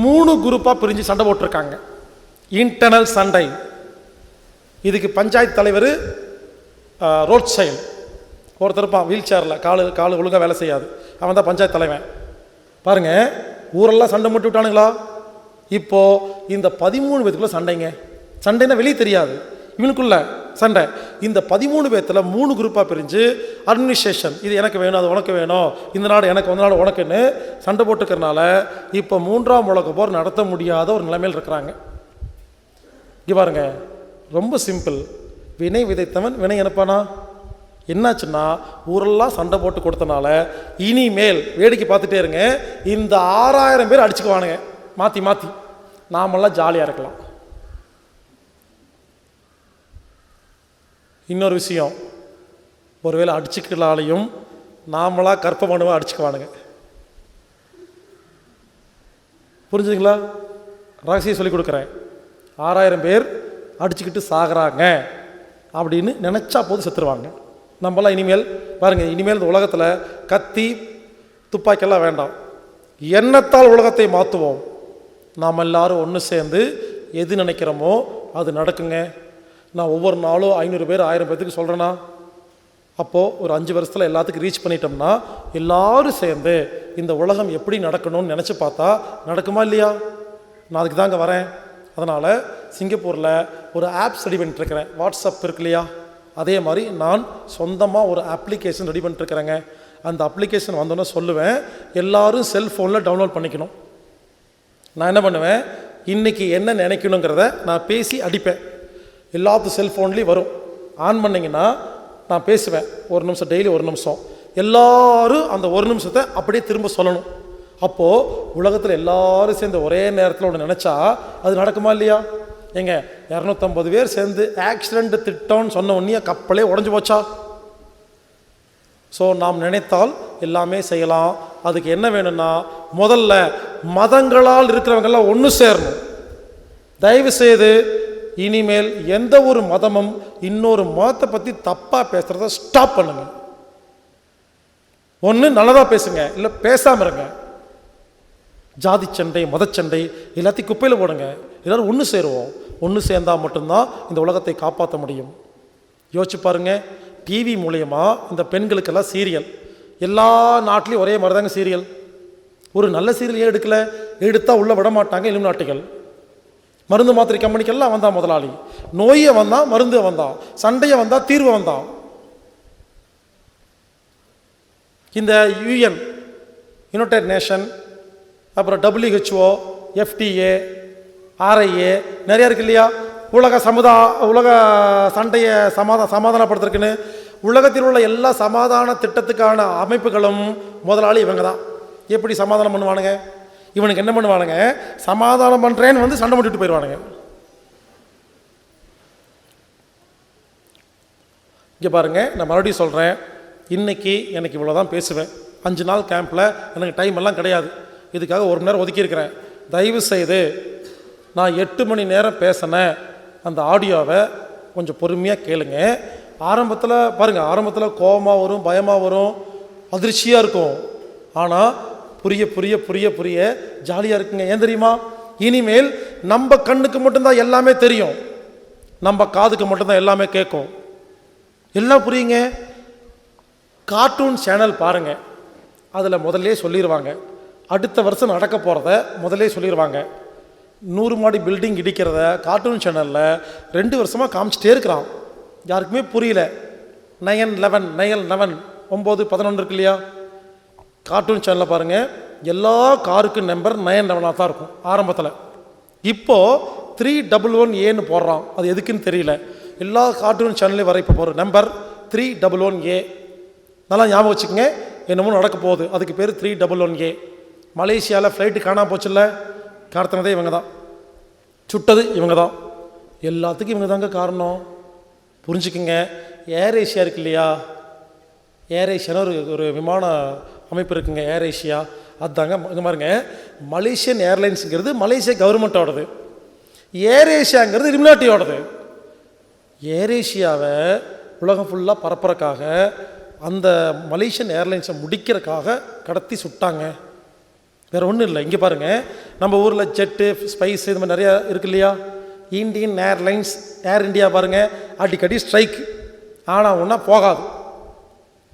3 குரூப்பாக பிரிஞ்சு சண்டை போட்டிருக்காங்க. இன்டர்னல் சண்டை. இதுக்கு பஞ்சாயத்து தலைவர் ரோட் சைடு ஒருத்தர் இருப்பான், வீல் சேரில், காலு ஒழுங்காக வேலை செய்யாது, அவன் தான் பஞ்சாயத்து தலைவன். பாருங்கள், ஊரெல்லாம் சண்டை மட்டும் விட்டானுங்களா? இப்போது இந்த 13 பேத்துக்குள்ளே சண்டைங்க. சண்டைன்னா வெளியே தெரியாது, இவனுக்குள்ள சண்டை. இந்த 13 பேர்த்தில் 3 குரூப்பாக பிரிஞ்சு அட்மினிஸ்ட்ரேஷன், இது எனக்கு வேணும், அது உனக்கு வேணும், இந்த நாடு எனக்கு, அந்த நாடு உனக்குன்னு சண்டை போட்டுக்கிறனால இப்போ 3ஆம் உலக போர் நடத்த முடியாத ஒரு நிலைமையில் இருக்கிறாங்க. இங்கே பாருங்க, ரொம்ப சிம்பிள். வினை விதைத்தவன் வினை அனுப்பானா? என்னாச்சுன்னா ஊரெல்லாம் சண்டை போட்டு கொடுத்தனால இனிமேல் வேடிக்கை பார்த்துட்டே இருங்க, இந்த 6000 பேர் அடிச்சுக்குவானுங்க மாற்றி மாற்றி, நாமெல்லாம் ஜாலியாக இருக்கலாம். இன்னொரு விஷயம், ஒருவேளை அடிச்சுக்கலாலையும் நாமளாக கற்ப அடிச்சுக்குவானுங்க. புரிஞ்சுங்களா? ரகசியம் சொல்லி கொடுக்குறேன். 6000 பேர் அடிச்சுக்கிட்டு சாகிறாங்க அப்படின்னு நினச்சா போது செத்துருவாங்க. நம்மளாம் இனிமேல் பாருங்கள், இனிமேல் இந்த உலகத்தில் கத்தி துப்பாக்கியெல்லாம் வேண்டாம். எண்ணத்தால் உலகத்தை மாற்றுவோம். நாம் எல்லாரும் ஒன்று சேர்ந்து எது நினைக்கிறோமோ அது நடக்குங்க. நான் ஒவ்வொரு நாளும் 500 பேர் 1000 பேர்த்துக்கு சொல்கிறேன்னா, அப்போது ஒரு 5 வருஷத்தில் எல்லாத்துக்கும் ரீச் பண்ணிட்டோம்னா எல்லோரும் சேர்ந்து இந்த உலகம் எப்படி நடக்கணும்னு நினச்சி பார்த்தா நடக்குமா இல்லையா? நான் அதுக்கு தாங்க வரேன். அதனால் சிங்கப்பூரில் ஒரு ஆப்ஸ் ரெடி பண்ணிட்டுருக்கிறேன். வாட்ஸ்அப் இருக்கு இல்லையா, அதே மாதிரி நான் சொந்தமாக ஒரு அப்ளிகேஷன் ரெடி பண்ணிட்டுருக்கிறேங்க. அந்த அப்ளிகேஷன் வந்தோன்னே சொல்லுவேன், எல்லோரும் செல்ஃபோனில் டவுன்லோட் பண்ணிக்கணும். நான் என்ன பண்ணுவேன், இன்றைக்கி என்ன நினைக்கணுங்கிறத நான் பேசி அடிப்பேன். எல்லாத்து செல்ஃபோன்லேயும் வரும். ஆன் பண்ணிங்கன்னா நான் பேசுவேன் 1 நிமிஷம், டெய்லி 1 நிமிஷம். எல்லோரும் அந்த 1 நிமிஷத்தை அப்படியே திரும்ப சொல்லணும். அப்போது உலகத்தில் எல்லோரும் சேர்ந்து ஒரே நேரத்தில் ஒன்று நினச்சா அது நடக்குமா இல்லையா? ஏங்க 250 பேர் சேர்ந்து ஆக்சிடெண்ட் திட்டம்னு சொன்ன உடனே கப்பலே உடஞ்சி போச்சா? ஸோ நாம் நினைத்தால் எல்லாமே செய்யலாம். அதுக்கு என்ன வேணும்னா, முதல்ல மதங்களால் இருக்கிறவங்கெல்லாம் ஒன்று சேரணும். தயவு செய்து இனிமேல் எந்த ஒரு மதமும் இன்னொரு மதத்தை பற்றி தப்பாக பேசுகிறத ஸ்டாப் பண்ணுங்க. ஒன்று நல்லதாக பேசுங்க, இல்லை பேசாமல் இருங்க. ஜாதி சண்டை, மதச்சண்டை எல்லாத்தையும் குப்பையில் போடுங்க. எல்லோரும் ஒன்று சேருவோம். ஒன்று சேர்ந்தால் மட்டும்தான் இந்த உலகத்தை காப்பாற்ற முடியும். யோசிச்சு பாருங்க, டிவி மூலயமா இந்த பெண்களுக்கெல்லாம் சீரியல், எல்லா நாட்டிலையும் ஒரே மாதிரி தாங்க சீரியல். ஒரு நல்ல சீரியல் ஏன் எடுக்கலை? எடுத்தால் உள்ளே விட மாட்டாங்க இலுமினாட்டிகள். மருந்து மாத்திரை கம்பெனிக்கெல்லாம் வந்தான் முதலாளி. நோயை வந்தான், மருந்து வந்தான், சண்டையை வந்தான், தீர்வு வந்தான். இந்த UN, யுனைடெட் நேஷன், அப்புறம் WHO, FDA, RIA நிறையா இருக்கு இல்லையா? உலக சண்டையை சமாதானப்படுத்துறதுக்குன்னு உலகத்தில் உள்ள எல்லா சமாதான திட்டத்துக்கான அமைப்புகளும் முதலாளி இவங்க தான். எப்படி சமாதானம் பண்ணுவானுங்க? இவனுக்கு என்ன பண்ணுவானுங்க, சமாதானம் பண்ணுறேன்னு வந்து சண்டை போட்டுட்டு போயிடுவானுங்க. இங்கே பாருங்கள், நான் மறுபடியும் சொல்கிறேன், இன்றைக்கி எனக்கு இவ்வளோ தான் பேசுவேன். 5 நாள் கேம்பில் எனக்கு டைம் எல்லாம் கிடையாது. இதுக்காக 1 மணி நேரம் ஒதுக்கியிருக்கிறேன். தயவு செய்து நான் 8 மணி நேரம் பேசினேன் அந்த ஆடியோவை கொஞ்சம் பொறுமையாக கேளுங்க. ஆரம்பத்தில் பாருங்கள், ஆரம்பத்தில் கோபமாக வரும், பயமாக வரும், அதிர்ச்சியாக இருக்கும். ஆனால் புரிய புரிய புரிய புரிய ஜாலியாக இருக்குங்க. ஏன் தெரியுமா? இனிமேல் நம்ம கண்ணுக்கு மட்டும்தான் எல்லாமே தெரியும், நம்ம காதுக்கு மட்டும்தான் எல்லாமே கேட்கும். எல்லாம் புரியுங்க. கார்ட்டூன் சேனல் பாருங்கள், அதில் முதல்லே சொல்லிடுவாங்க அடுத்த வருஷம் நடக்க போகிறத முதல்லே சொல்லிடுவாங்க. 100 மாடி பில்டிங் இடிக்கிறத கார்ட்டூன் சேனலில் 2 வருஷமாக காமிச்சிட்டே இருக்கிறான். யாருக்குமே புரியல. 9/11 9/11 9/11 இருக்கு இல்லையா? கார்ட்டூன் சேனலில் பாருங்கள், எல்லா காருக்கு நம்பர் 911 தான் இருக்கும் ஆரம்பத்தில். இப்போது 311A போடுறான். அது எதுக்குன்னு தெரியல. எல்லா கார்ட்டூன் சேனல்லையும் வர இப்போ ஒரு நம்பர் 311A. நல்லா ஞாபகம் வச்சுக்கோங்க, என்னமோ நடக்க போகுது. அதுக்கு பேர் 311A. மலேசியாவில் ஃப்ளைட்டு காணாமல் போச்சுல்ல, கடத்தினதே இவங்க தான், சுட்டது இவங்க தான். எல்லாத்துக்கும் இவங்க தாங்க காரணம். புரிஞ்சுக்குங்க. ஏர் ஏஷியா இருக்கு இல்லையா? ஏர் ஏஷியான்னு ஒரு விமான அமைப்பு இருக்குங்க, ஏர் ஏஷியா. அதுதாங்க இங்கே பாருங்க, மலேசியன் ஏர்லைன்ஸுங்கிறது மலேசியா கவர்மெண்ட்டோடது, ஏர் ஏஷியாங்கிறது இலுமினாட்டியோடது. ஏர் ஏஷியாவை உலகம் ஃபுல்லாக பரப்புறக்காக அந்த மலேசியன் ஏர்லைன்ஸை முடிக்கிறதுக்காக கடத்தி சுட்டாங்க. வேறு ஒன்றும் இல்லை. இங்கே பாருங்கள், நம்ம ஊரில் ஜெட்டு, ஸ்பைஸ் இது மாதிரி நிறையா இருக்கு இல்லையா? இந்தியன் ஏர்லைன்ஸ், ஏர் இந்தியா பாருங்கள், அடிக்கடி ஸ்ட்ரைக். ஆனால் ஒன்றா போகாது,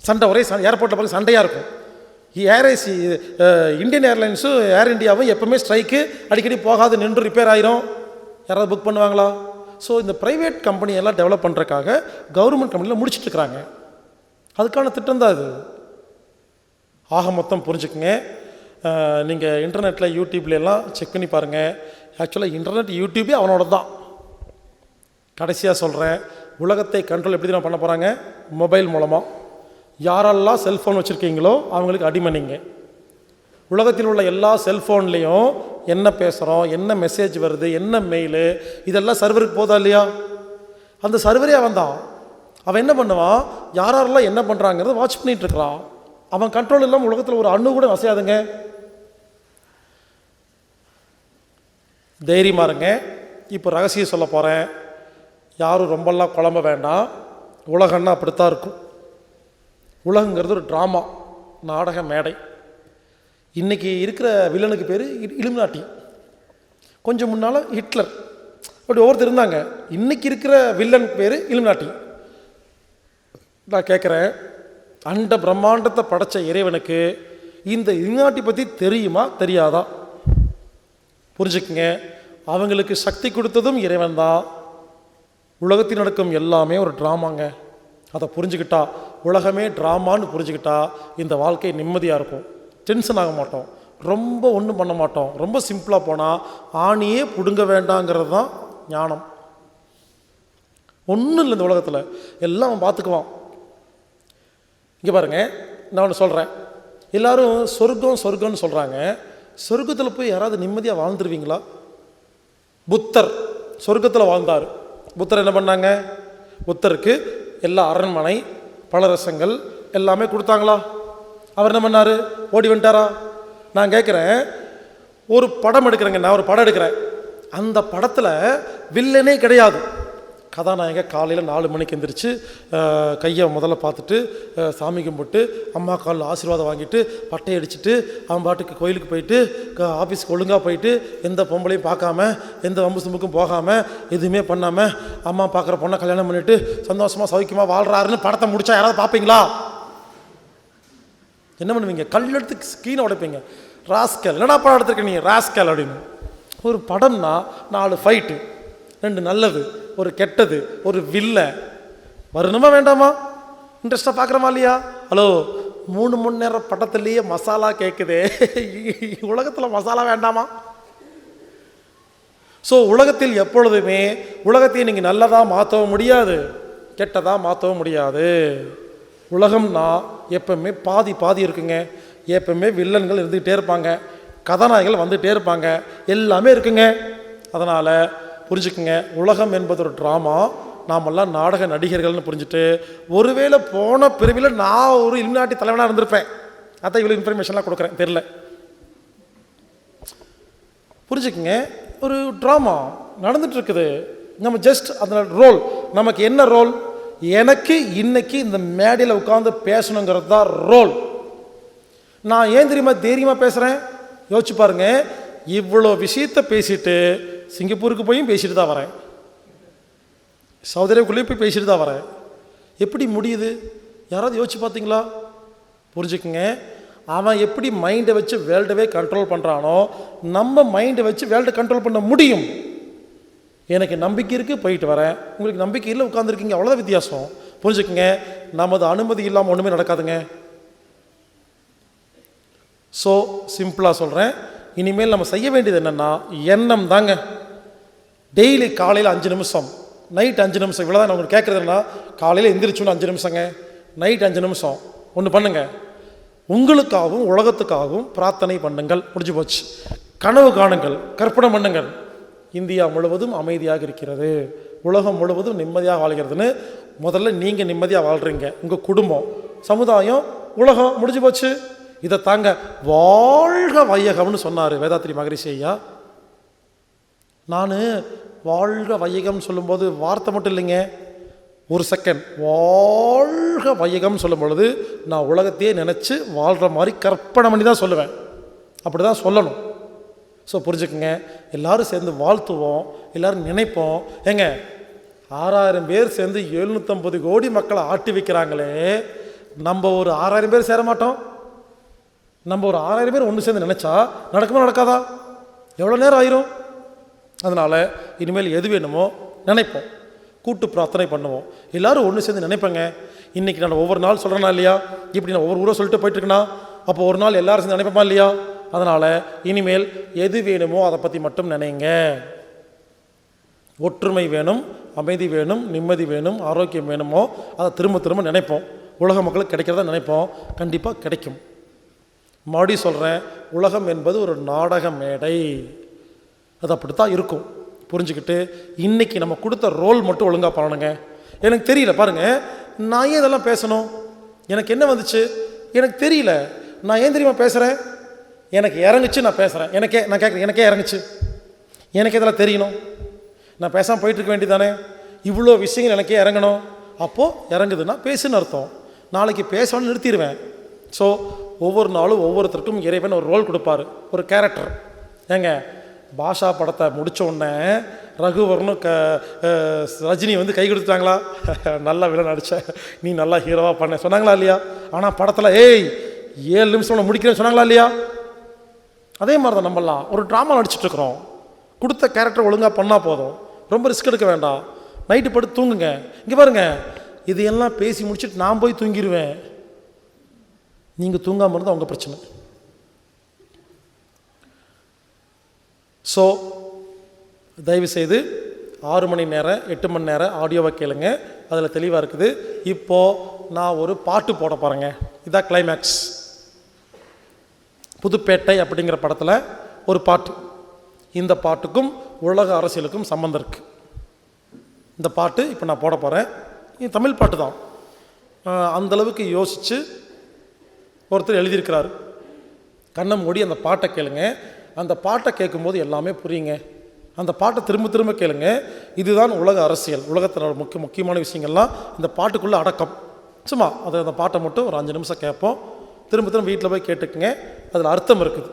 சண்டை. ஒரே ஏர்போர்ட்டில் பாருங்கள் சண்டையாக இருக்கும். இந்தியன் ஏர்லைன்ஸும் ஏர் இந்தியாவும் எப்போவுமே ஸ்ட்ரைக்கு, அடிக்கடி போகாது, நின்று ரிப்பேர் ஆயிரும். யாராவது புக் பண்ணுவாங்களா? ஸோ இந்த ப்ரைவேட் கம்பெனியெல்லாம் டெவலப் பண்ணுறதுக்காக கவர்மெண்ட் கம்பெனியில் முடிச்சிட்ருக்குறாங்க. அதுக்கான திட்டம் தான் இது. ஆக மொத்தம் புரிஞ்சுக்குங்க. நீங்கள் இன்டர்நெட்டில் யூடியூப்லாம் செக் பண்ணி பாருங்கள். ஆக்சுவலாக இன்டர்நெட் யூடியூபே அவனோட தான். கடைசியாக சொல்கிறேன், உலகத்தை கண்ட்ரோல் எப்படி தான் பண்ண போகிறாங்க? மொபைல் மூலமாக. யாரெல்லாம் செல்ஃபோன் வச்சுருக்கீங்களோ அவங்களுக்கு அடிமணிங்க. உலகத்தில் உள்ள எல்லா செல்ஃபோன்லேயும் என்ன பேசுகிறோம், என்ன மெசேஜ் வருது, என்ன மெயிலு, இதெல்லாம் சர்வருக்கு போதா இல்லையா? அந்த சர்வரே அவன் தான். அவன் என்ன பண்ணுவான், யாரெல்லாம் என்ன பண்ணுறாங்கிறத வாட்ச் பண்ணிகிட்ருக்கிறான். அவன் கண்ட்ரோல் இல்லாமல் உலகத்தில் ஒரு அணு கூட வசையாதுங்க. தைரியமாக இருங்க. இப்போ ரகசியம் சொல்ல போகிறேன். யாரும் ரொம்பலாம் குழம்ப வேண்டாம். உலகன்னா அப்படித்தான் இருக்கும். உலகங்கிறது ஒரு ட்ராமா, நாடக மேடை. இன்றைக்கி இருக்கிற வில்லனுக்கு பேர் இலுமினாட்டி, கொஞ்சம் முன்னால் ஹிட்லர், அப்படி ஒவ்வொருத்தர் இருந்தாங்க. இன்றைக்கி இருக்கிற வில்லன் பேர் இலுமினாட்டி. நான் கேட்குறேன், அண்ட பிரம்மாண்டத்தை படைத்த இறைவனுக்கு இந்த இலுமினாட்டி பற்றி தெரியுமா தெரியாதா? புரிஞ்சுக்குங்க, அவங்களுக்கு சக்தி கொடுத்ததும் இறைவன் தான். உலகத்தில் நடக்கும் எல்லாமே ஒரு ட்ராமாங்க. அதை புரிஞ்சுக்கிட்டா, உலகமே ட்ராமான்னு புரிஞ்சுக்கிட்டா இந்த வாழ்க்கை நிம்மதியாக இருக்கும். டென்ஷன் ஆக மாட்டோம், ரொம்ப ஒன்றும் பண்ண மாட்டோம். ரொம்ப சிம்பிளாக போனால் ஆணியே பிடுங்க வேண்டாங்கிறது தான் ஞானம். ஒன்றும் இல்லை இந்த உலகத்தில், எல்லாம் அவன் பார்த்துக்குவான். இங்கே பாருங்கள், நான் ஒன்று சொல்கிறேன். எல்லோரும் சொர்க்கம் சொர்க்கம்னு சொல்கிறாங்க. சொர்க்கத்தில் போய் யாராவது நிம்மதியாக வாழ்ந்துருவீங்களா? புத்தர் சொர்க்கத்தில் வாழ்ந்தார். புத்தர் என்ன பண்ணாங்க? புத்தருக்கு எல்லா அரண்மனை, பலரசங்கள் எல்லாமே கொடுத்தாங்களா? அவர் என்ன பண்ணார்? ஓடி வந்துட்டாரா? நான் கேட்குறேன், ஒரு படம் எடுக்கிறேங்க, நான் ஒரு படம் எடுக்கிறேன். அந்த படத்தில் வில்லனே கிடையாது. கதாநாயக காலையில் 4 மணிக்கு எந்திரிச்சு கையை முதல்ல பார்த்துட்டு சாமி கும்பிட்டு அம்மா காலில் ஆசீர்வாதம் வாங்கிட்டு பட்டையை அடிச்சுட்டு அவன் பாட்டுக்கு கோயிலுக்கு போயிட்டு ஆஃபீஸ்க்கு ஒழுங்காக போயிட்டு எந்த பொம்பளையும் பார்க்காம எந்த வம்பு சும்புக்கும் போகாமல் எதுவுமே பண்ணாமல் அம்மா பார்க்குற பொண்ணை கல்யாணம் பண்ணிவிட்டு சந்தோஷமாக சௌக்கியமாக வாழ்கிறாருன்னு படத்தை முடித்தா யாராவது பார்ப்பீங்களா? என்ன பண்ணுவீங்க? கல் எடுத்து ஸ்கீனை உடைப்பீங்க. ராஸ்கல், என்னடா படம் எடுத்துருக்க நீ ராஸ்கல் அப்படின்னு. ஒரு படம்னா 4 ஃபைட்டு, 2 நல்லது, ஒரு கெட்டது, ஒரு வில்ல. வரணுமா வேண்டாமா? இன்ட்ரெஸ்டாக பார்க்குறமா இல்லையா? ஹலோ, 3 மணி நேரம் படத்துலேயே மசாலா கேட்குதே, உலகத்தில் மசாலா வேண்டாமா? ஸோ உலகத்தில் எப்பொழுதுமே உலகத்தை நீங்கள் நல்லதாக மாற்றவும் முடியாது, கெட்டதாக மாற்றவும் முடியாது. உலகம்னா எப்பவுமே பாதி பாதி இருக்குங்க. எப்பவுமே வில்லன்கள் இருந்துக்கிட்டே இருப்பாங்க, கதாநாயகர்கள் வந்துகிட்டே இருப்பாங்க, எல்லாமே இருக்குங்க. அதனால் புரிஞ்சுக்குங்க, உலகம் என்பது ஒரு ட்ராமா, நாமெல்லாம் நாடக நடிகர்கள்னு புரிஞ்சுட்டு, ஒருவேளை போன பிரிவில் நான் ஒரு இலுமினாட்டி தலைவனாக இருந்திருப்பேன். அதான் இவ்வளோ இன்ஃபர்மேஷன்லாம் கொடுக்குறேன், தெரில. புரிஞ்சுக்குங்க, ஒரு ட்ராமா நடந்துட்டு இருக்குது. நம்ம ஜஸ்ட் அதில் ரோல், நமக்கு என்ன ரோல்? எனக்கு இன்னைக்கு இந்த மேடையில் உட்காந்து பேசணுங்கிறது தான் ரோல். நான் ஏன் தெரியுமா தைரியமாக பேசுகிறேன்? யோசிச்சு பாருங்க, இவ்வளோ விஷயத்தை பேசிட்டு சிங்கப்பூருக்கு போயும் பேசிட்டு தான் வரேன், சவுதி அரேபியாக்குள்ளேயும் போய் பேசிட்டு தான் வரேன். எப்படி முடியுது? யாராவது யோசிச்சு பார்த்தீங்களா? புரிஞ்சுக்குங்க, அவன் எப்படி மைண்டை வச்சு வேர்ல்டவே கண்ட்ரோல் பண்ணுறானோ நம்ம மைண்டை வச்சு வேர்ல்டை கண்ட்ரோல் பண்ண முடியும். எனக்கு நம்பிக்கை இருக்குது, போயிட்டு வரேன். உங்களுக்கு நம்பிக்கை இல்லை, உட்காந்துருக்கீங்க, அவ்வளோதான் வித்தியாசம். புரிஞ்சுக்குங்க, நமது அனுமதி இல்லாமல் ஒன்றுமே நடக்காதுங்க. ஸோ சிம்பிளாக சொல்கிறேன், இனிமேல் நம்ம செய்ய வேண்டியது என்னென்னா எண்ணம் தாங்க. டெய்லி காலையில் 5 நிமிஷம், நைட் 5 நிமிஷம், இவ்வளோதான். நான் உங்களுக்கு கேட்குறதுன்னா, காலையில் எந்திரிச்சோன்னு 5 நிமிஷங்க, நைட் 5 நிமிஷம் ஒன்று பண்ணுங்க. உங்களுக்காகவும் உலகத்துக்காகவும் பிரார்த்தனை பண்ணுங்கள், முடிஞ்சு போச்சு. கனவு காணுங்கள், கற்பனை பண்ணுங்கள். இந்தியா முழுவதும் அமைதியாக இருக்கிறது, உலகம் முழுவதும் நிம்மதியாக வாழ்கிறதுன்னு முதல்ல நீங்கள் நிம்மதியாக வாழ்கிறீங்க, உங்கள் குடும்பம், சமுதாயம், உலகம், முடிஞ்சு போச்சு. இதை தாங்க வாழ்க வையகம்னு சொன்னார் வேதாத்ரி மகரிஷி ஐயா. நான் வாழ்க வையகம் சொல்லும்போது வார்த்தை மட்டும் இல்லைங்க, ஒரு செகண்ட் வாழ்க வையகம் சொல்லும் பொழுது நான் உலகத்தையே நினச்சி வாழ்கிற மாதிரி கற்பனை பண்ணி தான் சொல்லுவேன். அப்படி தான் சொல்லணும். ஸோ புரிஞ்சுக்குங்க, எல்லோரும் சேர்ந்து வாழ்த்துவோம், எல்லோரும் நினைப்போம். ஏங்க 6000 பேர் சேர்ந்து 750 கோடி மக்களை ஆட்டி வைக்கிறாங்களே, நம்ம ஒரு 6000 பேர் சேர மாட்டோம்? நம்ம ஒரு 6000 பேர் ஒன்று சேர்ந்து நினச்சா நடக்குமா நடக்காதா? எவ்வளோ நேரம் ஆயிரும்? அதனால் இனிமேல் எது வேணுமோ நினைப்போம், கூட்டு பிரார்த்தனை பண்ணுவோம், எல்லோரும் ஒன்று சேர்ந்து நினைப்பேங்க. இன்றைக்கி நான் ஒவ்வொரு நாள் சொல்கிறேன்னா இல்லையா, இப்படி நான் ஒவ்வொரு ஊரை சொல்லிட்டு போயிட்டுருக்கேன்னா அப்போ ஒரு நாள் எல்லோரும் சேர்ந்து நினைப்போமா இல்லையா? அதனால் இனிமேல் எது வேணுமோ அதை பற்றி மட்டும் நினைங்க. ஒற்றுமை வேணும், அமைதி வேணும், நிம்மதி வேணும், ஆரோக்கியம் வேணுமோ அதை திரும்ப திரும்ப நினைப்போம். உலக மக்களுக்கு கிடைக்கிறத நினைப்போம், கண்டிப்பாக கிடைக்கும். மறுபடியும் சொல்கிறேன், உலகம் என்பது ஒரு நாடக மேடை, அது அப்படித்தான் இருக்கும். புரிஞ்சுக்கிட்டு இன்றைக்கி நம்ம கொடுத்த ரோல் மட்டும் ஒழுங்காக பண்ணணுங்க. எனக்கு தெரியல பாருங்கள், நான் ஏன் இதெல்லாம் பேசணும்? எனக்கு என்ன வந்துச்சு எனக்கு தெரியல. நான் ஏன் தெரியுமா பேசுகிறேன்? எனக்கு இறங்குச்சு, நான் பேசுகிறேன். நான் கேட்குறேன், எனக்கே இறங்குச்சு, எனக்கு இதெல்லாம் தெரியணும். நான் பேசாமல் போயிட்டுருக்க வேண்டியதானே? இவ்வளோ விஷயங்கள் எனக்கே இறங்கணும். அப்போது இறங்குதுன்னா பேசுன்னு அர்த்தம். நாளைக்கு பேசணும்னு நிறுத்திடுவேன். ஸோ ஒவ்வொரு நாளும் ஒவ்வொருத்தருக்கும் இறைவன் ஒரு ரோல் கொடுப்பாரு, ஒரு கேரக்டர். ஏங்க பாஷா படத்தை முடித்த உடனே ரகுவரனும் ரஜினி வந்து கை கொடுத்துட்டாங்களா? நல்லா வில்லன் நடிச்ச, நீ நல்லா ஹீரோவாக பண்ண சொன்னாங்களா இல்லையா? ஆனால் படத்தில் 7 நிமிஷம் முடிக்கிறேன்னு சொன்னாங்களா இல்லையா? அதே மாதிரி தான் நம்மளாம் ஒரு ட்ராமா நடிச்சிட்ருக்குறோம். கொடுத்த கேரக்டர் ஒழுங்காக பண்ணால் போதும், ரொம்ப ரிஸ்க் எடுக்க வேண்டாம். நைட்டு படுத்து தூங்குங்க. இங்கே பாருங்க, இது எல்லாம் பேசி முடிச்சுட்டு நான் போய் தூங்கிடுவேன். நீங்கள் தூங்காமல் இருந்தால் உங்கள் பிரச்சனை. ஸோ தயவுசெய்து 6 மணி நேரம் 8 மணி நேரம் ஆடியோவை கேளுங்க, அதில் தெளிவாக இருக்குது. இப்போது நான் ஒரு பாட்டு போட போகிறேங்க. இதான் கிளைமேக்ஸ். புதுப்பேட்டை அப்படிங்கிற படத்தில் ஒரு பாட்டு. இந்த பாட்டுக்கும் உலக அரசியலுக்கும் சம்மந்தம் இருக்குது. இந்த பாட்டு இப்போ நான் போட போகிறேன். இது தமிழ் பாட்டு தான். அந்தளவுக்கு யோசித்து ஒருத்தர் எழுதியிருக்கிறாரு. கண்ணை மூடி அந்த பாட்டை கேளுங்க. அந்த பாட்டை கேட்கும்போது எல்லாமே புரியுங்க. அந்த பாட்டை திரும்ப திரும்ப கேளுங்க. இதுதான் உலக அரசியல், உலகத்தினோட முக்கியமான விஷயங்கள்லாம் இந்த பாட்டுக்குள்ளே அடக்கம். சும்மா அந்த பாட்டை மட்டும் ஒரு 5 நிமிஷம் கேட்போம். திரும்ப திரும்ப வீட்டில் போய் கேட்டுக்குங்க. அதில் அர்த்தம் இருக்குது.